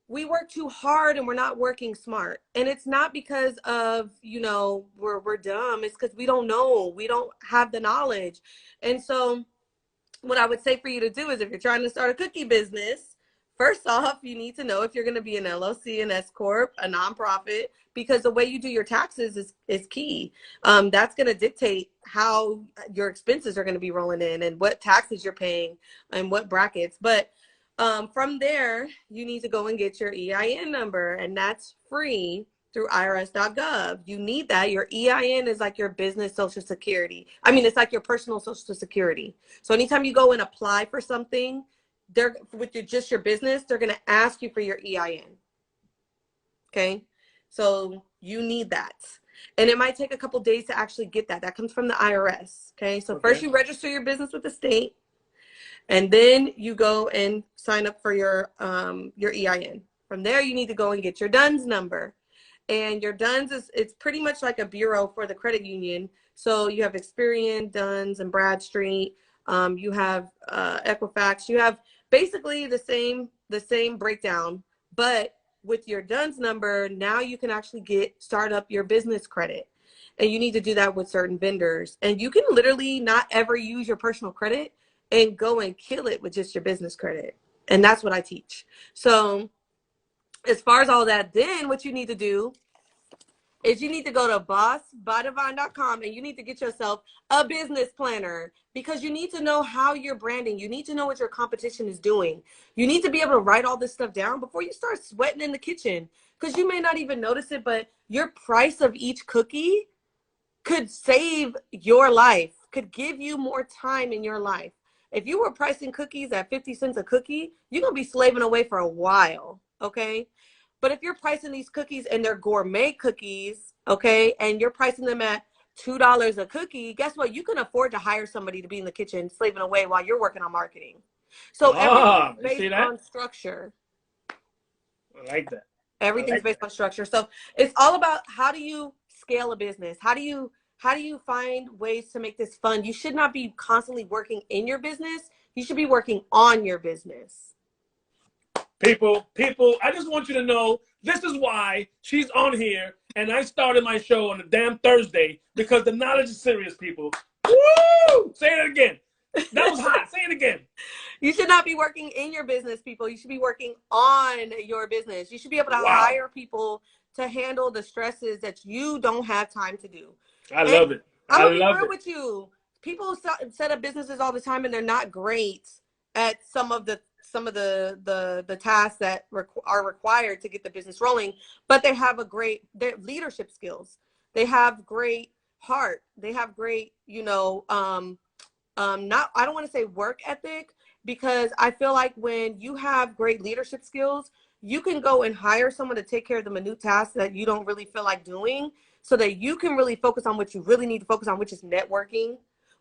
we work too hard and we're not working smart. And it's not because of, we're dumb. It's because we don't know. We don't have the knowledge. And so what I would say for you to do is if you're trying to start a cookie business, first off, you need to know if you're going to be an LLC, an S Corp, a nonprofit, because the way you do your taxes is key. That's going to dictate how your expenses are going to be rolling in and what taxes you're paying and what brackets. But from there, you need to go and get your EIN number, and that's free through irs.gov. You need that. Your EIN is like your business social security. I mean, it's like your personal social security. So anytime you go and apply for something, they're with just your business, they're going to ask you for your EIN. Okay. So you need that. And it might take a couple days to actually get that. That comes from the IRS. Okay. So first you register your business with the state, and then you go and sign up for your EIN. From there, you need to go and get your DUNS number. And your DUNS it's pretty much like a bureau for the credit union. So you have Experian, DUNS, and Bradstreet. You have Equifax. You have basically the same breakdown, but with your DUNS number, now you can actually start up your business credit. And you need to do that with certain vendors. And you can literally not ever use your personal credit and go and kill it with just your business credit. And that's what I teach. So as far as all that, then what you need to do is you need to go to bossbydivine.com and you need to get yourself a business planner, because you need to know how you're branding. You need to know what your competition is doing. You need to be able to write all this stuff down before you start sweating in the kitchen, because you may not even notice it, but your price of each cookie could save your life, could give you more time in your life. If you were pricing cookies at 50 cents a cookie, you're going to be slaving away for a while, okay? But if you're pricing these cookies and they're gourmet cookies, okay, and you're pricing them at $2 a cookie, guess what? You can afford to hire somebody to be in the kitchen slaving away while you're working on marketing. So everything's based on structure. I like that. Everything's based on structure. So it's all about how do you scale a business? How do you find ways to make this fun? You should not be constantly working in your business. You should be working on your business. People, I just want you to know this is why she's on here, and I started my show on a damn Thursday, because the knowledge is serious, people. Woo! Say it again. That was hot. Say it again. You should not be working in your business, people. You should be working on your business. You should be able to hire people to handle the stresses that you don't have time to do. I love it. I'm going to be real with you. People set up businesses all the time, and they're not great at some of the tasks that are required to get the business rolling, but they have their leadership skills. They have great heart. They have great, I don't want to say work ethic, because I feel like when you have great leadership skills, you can go and hire someone to take care of the minute tasks that you don't really feel like doing, so that you can really focus on what you really need to focus on, which is networking,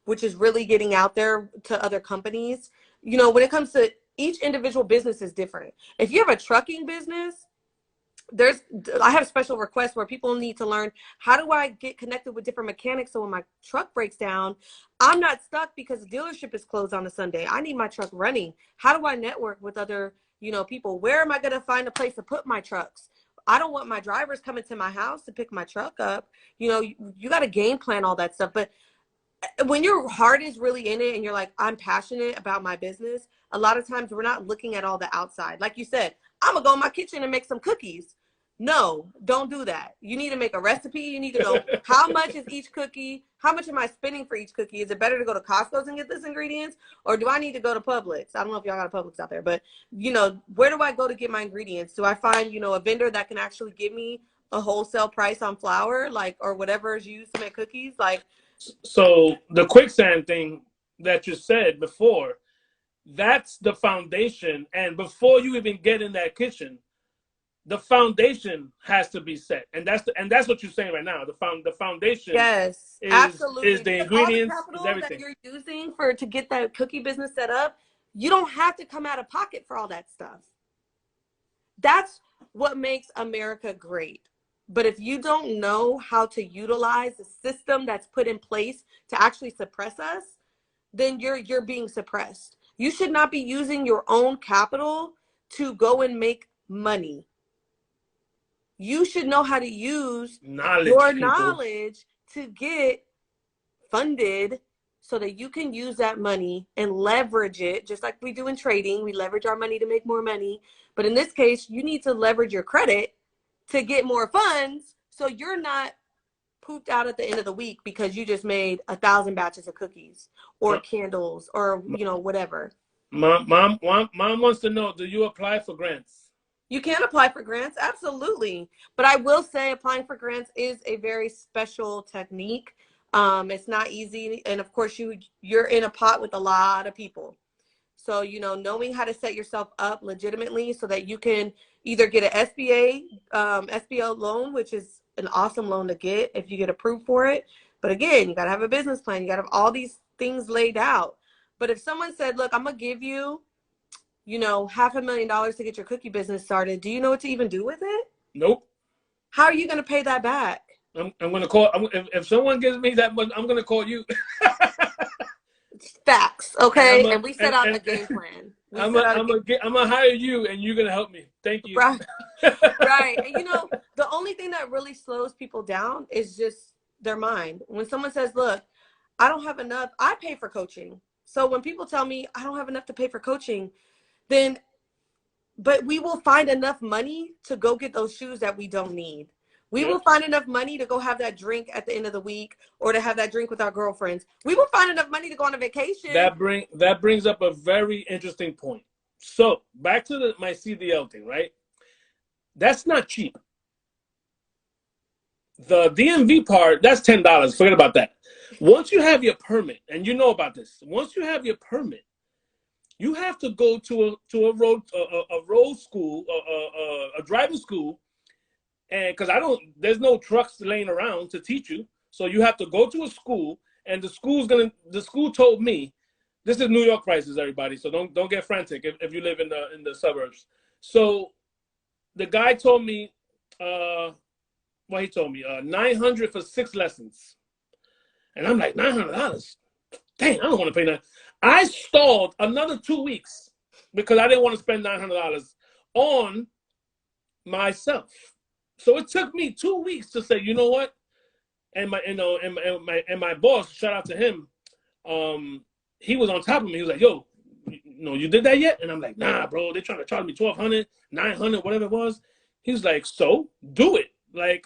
which is really getting out there to other companies. When it comes to each individual business is different. If you have a trucking business, I have special requests where people need to learn, how do I get connected with different mechanics so when my truck breaks down, I'm not stuck because the dealership is closed on a Sunday. I need my truck running. How do I network with other, people? Where am I going to find a place to put my trucks? I don't want my drivers coming to my house to pick my truck up. You got to game plan all that stuff. But when your heart is really in it and you're like, I'm passionate about my business, a lot of times we're not looking at all the outside. Like you said, I'm going to go in my kitchen and make some cookies. No, don't do that. You need to make a recipe. You need to know how much is each cookie? How much am I spending for each cookie? Is it better to go to Costco's and get this ingredients? Or do I need to go to Publix? I don't know if y'all got a Publix out there, but where do I go to get my ingredients? Do I find, a vendor that can actually give me a wholesale price on flour, or whatever is used to make cookies? So the quicksand thing that you said before, that's the foundation. And before you even get in that kitchen, the foundation has to be set, and that's what you're saying right now. The foundation, yes, absolutely, is the ingredients, all the is capital everything that you're using to get that cookie business set up. You don't have to come out of pocket for all that stuff. That's what makes America great. But if you don't know how to utilize the system that's put in place to actually suppress us, then you're being suppressed. You should not be using your own capital to go and make money. You should know how to use your knowledge to get funded so that you can use that money and leverage it, just like we do in trading. We leverage our money to make more money. But in this case, you need to leverage your credit to get more funds so you're not pooped out at the end of the week because you just made 1,000 batches of cookies or candles or, you know, whatever. Mom wants to know, do you apply for grants? You can apply for grants, absolutely. But I will say applying for grants is a very special technique. It's not easy. And of course, you're in a pot with a lot of people. So, you know, knowing how to set yourself up legitimately so that you can either get an SBA loan, which is an awesome loan to get if you get approved for it. But again, you got to have a business plan. You got to have all these things laid out. But if someone said, look, I'm going to give you, you know, $500,000 to get your cookie business started, do you know what to even do with it? Nope. How are you going to pay that back? I'm going to call. If someone gives me that much, I'm going to call you. Facts, okay? And we set out a game plan. I'm going to hire you, and you're going to help me. Thank you. Right. Right. And, you know, the only thing that really slows people down is just their mind. When someone says, look, I don't have enough, I pay for coaching. So when people tell me I don't have enough to pay for coaching, then, but we will find enough money to go get those shoes that we don't need. We will find enough money to go have that drink at the end of the week or to have that drink with our girlfriends. We will find enough money to go on a vacation. That brings up a very interesting point. So back to my CDL thing, right? That's not cheap. The DMV part, that's $10. Forget about that. Once you have your permit, and you know about this, once you have your permit, you have to go to a road school, a driving school. And because there's no trucks laying around to teach you. So you have to go to a school, and the school told me, this is New York prices, everybody. So don't get frantic if you live in the suburbs. So the guy told me, he told me $900 for 6 lessons. And I'm like, $900? Dang, I don't want to pay that. I stalled another 2 weeks because I didn't want to spend $900 on myself. So it took me 2 weeks to say, you know what? And my boss, shout out to him, he was on top of me. He was like, yo, you did that yet? And I'm like, nah, bro, they're trying to charge me $1,200, $900, whatever it was. He was like, so do it. Like,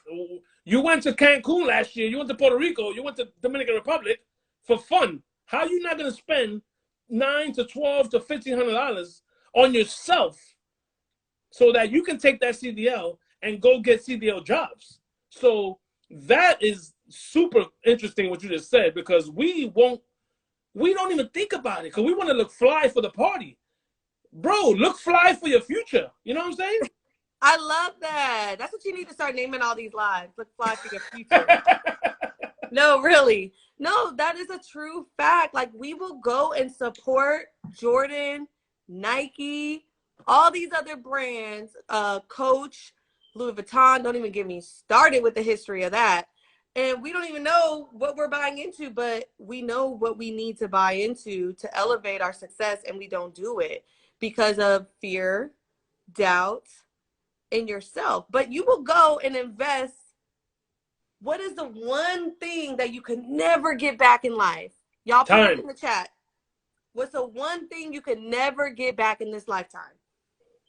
you went to Cancun last year, you went to Puerto Rico, you went to Dominican Republic for fun. How are you not going to spend $900 to $1,200 to $1,500 on yourself so that you can take that CDL and go get CDL jobs? So that is super interesting what you just said, because we don't even think about it because we want to look fly for the party. Bro, look fly for your future. You know what I'm saying? I love that. That's what you need to start naming all these lives. Look fly for your future. No, really. No, that is a true fact. Like, we will go and support Jordan, Nike, all these other brands, Coach, Louis Vuitton. Don't even get me started with the history of that. And we don't even know what we're buying into, but we know what we need to buy into to elevate our success, and we don't do it because of fear, doubt in yourself. But you will go and invest. What is the one thing that you could never get back in life? Y'all put it in the chat. What's the one thing you could never get back in this lifetime?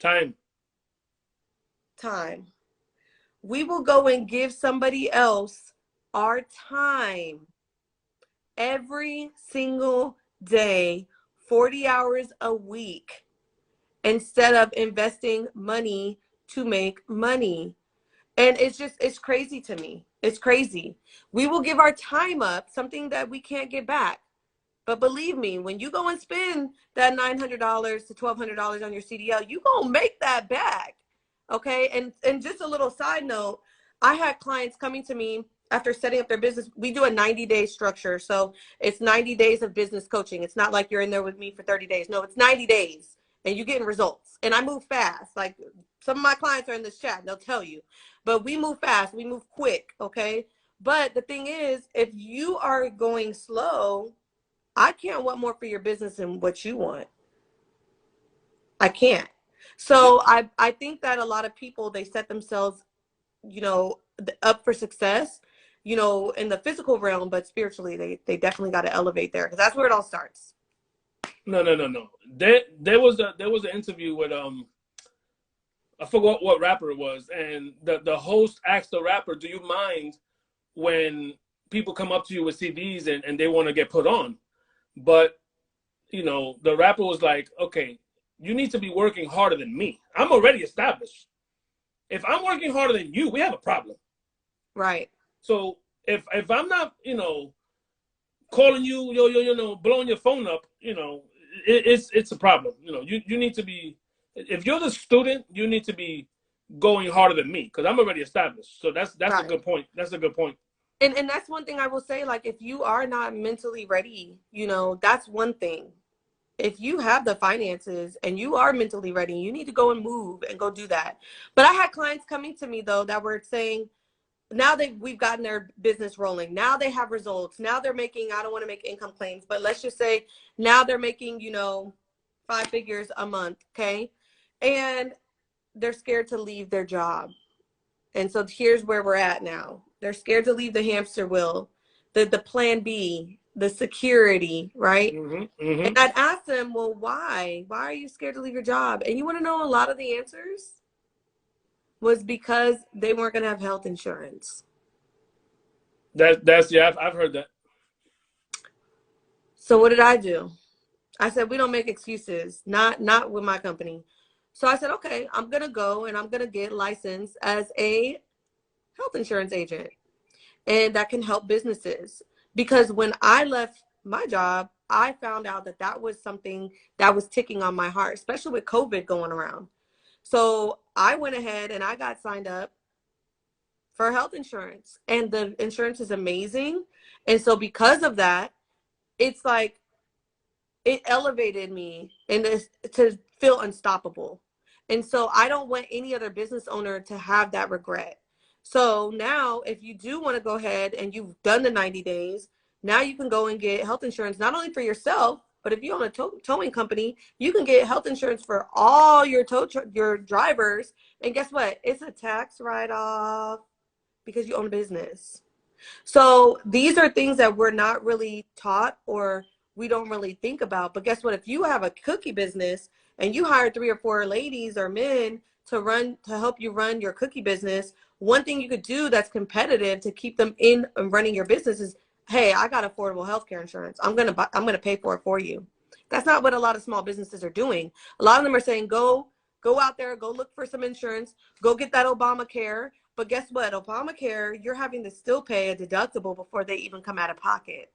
Time. We will go and give somebody else our time every single day, 40 hours a week, instead of investing money to make money. And it's crazy to me. It's crazy. We will give our time up, something that we can't get back. But believe me, when you go and spend that $900 to $1,200 on your CDL, you gonna make that back. Okay. And just a little side note, I had clients coming to me after setting up their business. We do a 90-day structure. So it's 90 days of business coaching. It's not like you're in there with me for 30 days. No, it's 90 days and you're getting results. And I move fast. Like, Some of my clients are in this chat. They'll tell you. But we move fast. We move quick. Okay. But the thing is, if you are going slow, I can't want more for your business than what you want. I can't. So I think that a lot of people, they set themselves, you know, up for success, you know, in the physical realm, but spiritually, they definitely got to elevate there, because that's where it all starts. No. There was an interview with I forgot what rapper it was, and the host asked the rapper, "Do you mind when people come up to you with CDs and they want to get put on?" But you know, the rapper was like, "Okay, you need to be working harder than me. I'm already established. If I'm working harder than you, we have a problem." Right. So if I'm not, you know, calling you, you know, blowing your phone up, you know, it's a problem. You know, you need to be, if you're the student, you need to be going harder than me, because I'm already established. So that's a Right. good point. That's a good point. And that's one thing I will say, like, if you are not mentally ready, you know, that's one thing. If you have the finances and you are mentally ready, you need to go and move and go do that. But I had clients coming to me, though, that were saying, now we've gotten their business rolling. Now they have results. Now they're making, I don't want to make income claims, but let's just say now they're making, you know, 5 figures a month. Okay. And they're scared to leave their job. And so here's where we're at now. They're scared to leave the hamster wheel, the plan B, the security, right? And I'd ask them, well, why? Why are you scared to leave your job? And you want to know a lot of the answers was because they weren't going to have health insurance. That's yeah, I've heard that. So what did I do? I said, we don't make excuses, not with my company. So I said, okay, I'm going to go and I'm going to get licensed as a health insurance agent. And that can help businesses. Because when I left my job, I found out that that was something that was ticking on my heart, especially with COVID going around. So I went ahead and I got signed up for health insurance, and the insurance is amazing. And so because of that, it's like it elevated me and to feel unstoppable. And so I don't want any other business owner to have that regret. So now, if you do want to go ahead and you've done the 90 days, now you can go and get health insurance, not only for yourself, but if you own a towing company, you can get health insurance for all your your drivers. And guess what? It's a tax write-off because you own a business. So these are things that we're not really taught, or we don't really think about. But guess what? If you have a cookie business and you hire 3 or 4 ladies or men to help you run your cookie business, one thing you could do that's competitive to keep them in and running your business is, hey, I got affordable healthcare insurance. I'm gonna pay for you. That's not what a lot of small businesses are doing. A lot of them are saying, go out there, go look for some insurance, go get that Obamacare. But guess what? Obamacare, you're having to still pay a deductible before they even come out of pocket.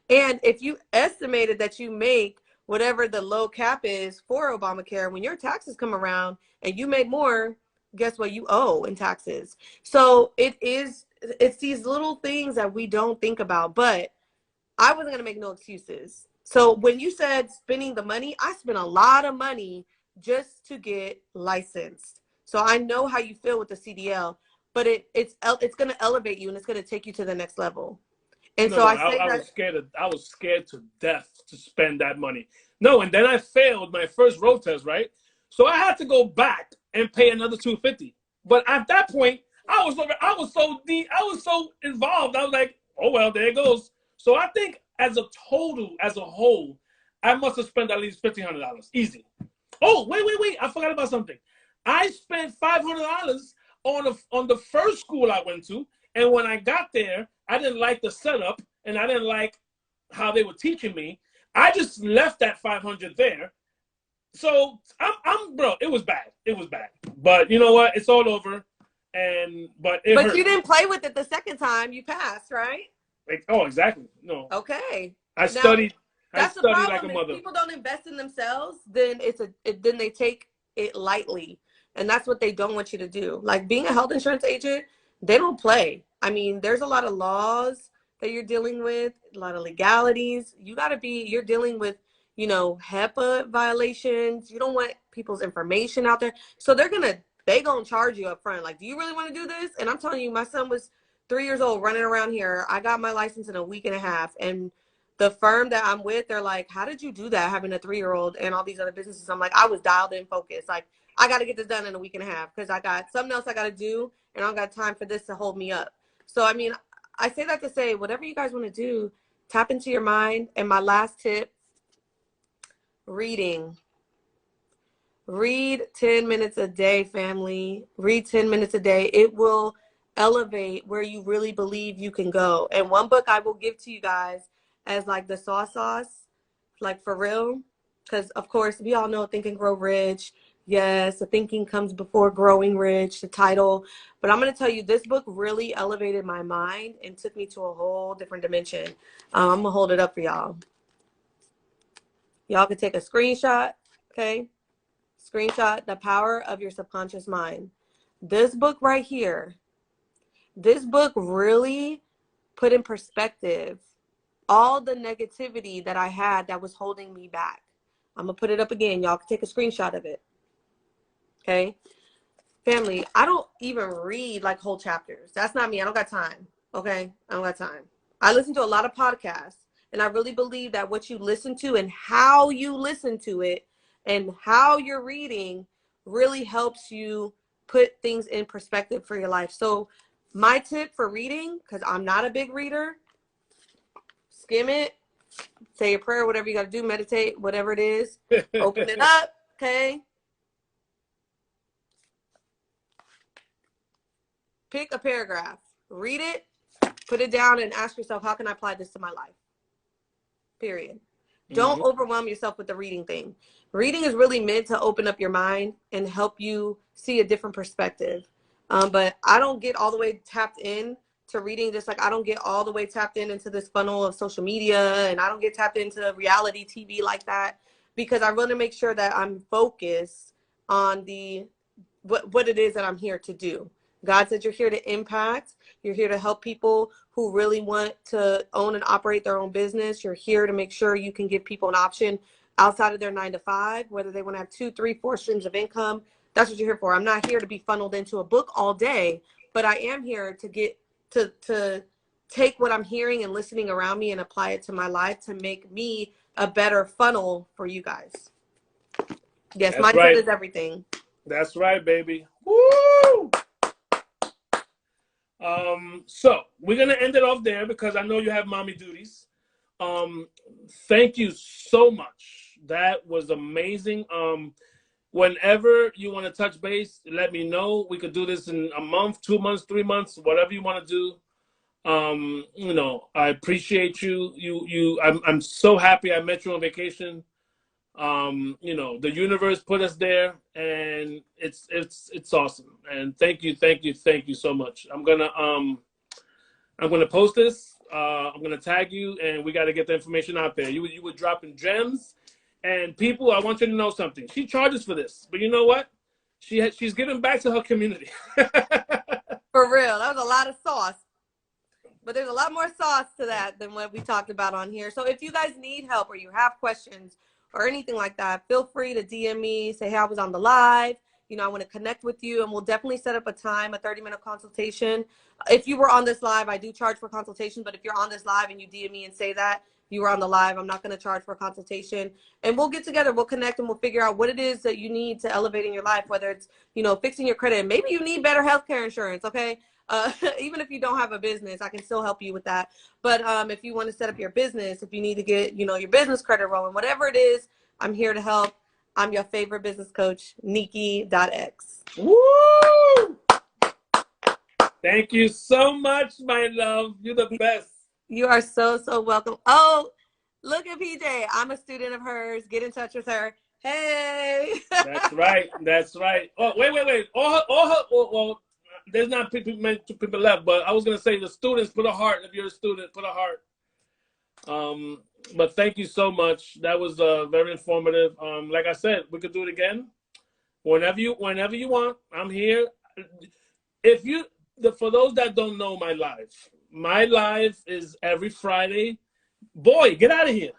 And if you estimated that you make whatever the low cap is for Obamacare, when your taxes come around and you make more, guess what you owe in taxes? So it's these little things that we don't think about. But I wasn't going to make no excuses. So when you said spending the money, I spent a lot of money just to get licensed. So I know how you feel with the CDL, but it's going to elevate you and it's going to take you to the next level. And No, so no, I say that I was scared to death to spend that money. No, and then I failed my first road test, right? So I had to go back and pay another $250. But at that point, I was so involved. I was like, oh well, there it goes. So I think as a total, as a whole, I must have spent at least $1,500 easy. Oh, wait! I forgot about something. I spent $500 on the first school I went to, and when I got there, I didn't like the setup, and I didn't like how they were teaching me. I just left that 500 there. So I'm bro. It was bad. It was bad. But you know what? It's all over. But it but hurt. you didn't play with it the second time. You passed, right? Like, oh, exactly. No, Okay. I Now studied. I that's the studied like a problem. If mother. people don't invest in themselves, then then they take it lightly. And that's what they don't want you to do. Like being a health insurance agent, they don't play. I mean, there's a lot of laws that you're dealing with, a lot of legalities. You're dealing with, HIPAA violations. You don't want people's information out there. So they're going to they gonna charge you up front. Like, do you really want to do this? And I'm telling you, my son was 3 years old running around here. I got my license in a week and a half. And the firm that I'm with, they're like, how did you do that having a 3-year-old and all these other businesses? I'm like, I was dialed in focused. Like, I got to get this done in a week and a half because I got something else I got to do and I don't got time for this to hold me up. So, I mean, I say that to say, whatever you guys want to do, tap into your mind. And my last tip, reading. Read 10 minutes a day, family. Read 10 minutes a day. It will elevate where you really believe you can go. And one book I will give to you guys as like the sauce, like for real, because of course we all know Think and Grow Rich. Yes, the thinking comes before growing rich, the title. But I'm going to tell you, this book really elevated my mind and took me to a whole different dimension. I'm going to hold it up for y'all. Y'all can take a screenshot, okay? Screenshot The Power of Your Subconscious Mind. This book right here, this book really put in perspective all the negativity that I had that was holding me back. I'm going to put it up again. Y'all can take a screenshot of it. Okay? Family, I don't even read like whole chapters. That's not me. I don't got time. Okay? I don't got time. I listen to a lot of podcasts, and I really believe that what you listen to and how you listen to it and how you're reading really helps you put things in perspective for your life. So my tip for reading, because I'm not a big reader, skim it, say a prayer, whatever you got to do, meditate, whatever it is, open it up, okay? Pick a paragraph, read it, put it down, and ask yourself, how can I apply this to my life? Period. Don't overwhelm yourself with the reading thing. Reading is really meant to open up your mind and help you see a different perspective. But I don't get all the way tapped in to reading, just like I don't get all the way tapped into this funnel of social media, and I don't get tapped into reality TV like that, because I want to make sure that I'm focused on what it is that I'm here to do. God said you're here to impact. You're here to help people who really want to own and operate their own business. You're here to make sure you can give people an option outside of their 9 to 5, whether they want to have 2, 3, 4 streams of income. That's what you're here for. I'm not here to be funneled into a book all day, but I am here to get to take what I'm hearing and listening around me and apply it to my life to make me a better funnel for you guys. Yes, That's mindset right. is everything. That's right, baby. Woo! So we're gonna end it off there because I know you have mommy duties. Thank you so much. That was amazing. Whenever you want to touch base, let me know. We could do this in a month, 2 months, 3 months, whatever you want to do. I appreciate you. I'm so happy I met you on vacation. The universe put us there, and it's awesome. And thank you so much. I'm gonna post this. I'm gonna tag you, and we got to get the information out there. You were dropping gems, and people, I want you to know something. She charges for this, but you know what? She's giving back to her community. For real, that was a lot of sauce. But there's a lot more sauce to that than what we talked about on here. So if you guys need help or you have questions or anything like that, feel free to DM me, say, hey, I was on the live. I want to connect with you, and we'll definitely set up a time, a 30-minute consultation. If you were on this live, I do charge for consultation, but if you're on this live and you DM me and say that you were on the live, I'm not going to charge for a consultation. And we'll get together, we'll connect, and we'll figure out what it is that you need to elevate in your life, whether it's, fixing your credit. Maybe you need better healthcare insurance, okay? Even if you don't have a business, I can still help you with that. But if you want to set up your business, if you need to get, your business credit rolling, whatever it is, I'm here to help. I'm your favorite business coach, Neeky.x. Woo! Thank you so much, my love. You're the best. You are so, so welcome. Oh, look at PJ. I'm a student of hers. Get in touch with her. Hey. That's right. That's right. Oh, wait. Well, there's not people left, but I was gonna say the students, put a heart. If you're a student, put a heart. But thank you so much. That was very informative. Like I said, we could do it again whenever you want. I'm here. For those that don't know my live is every Friday. Boy, get out of here!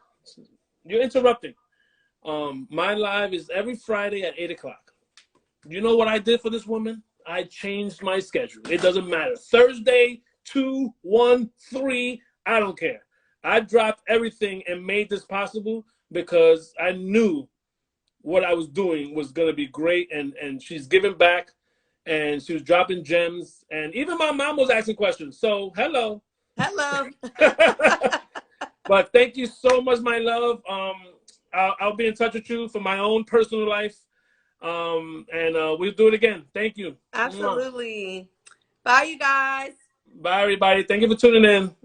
You're interrupting. My live is every Friday at 8 o'clock. You know what I did for this woman? I changed my schedule. It doesn't matter. Thursday, 2, 1, 3, I don't care. I dropped everything and made this possible because I knew what I was doing was going to be great. And she's giving back and she was dropping gems. And even my mom was asking questions. So, hello. Hello. But thank you so much, my love. I'll be in touch with you for my own personal life. And we'll do it again. Thank you. Absolutely. Bye, you guys. Bye, everybody. Thank you for tuning in.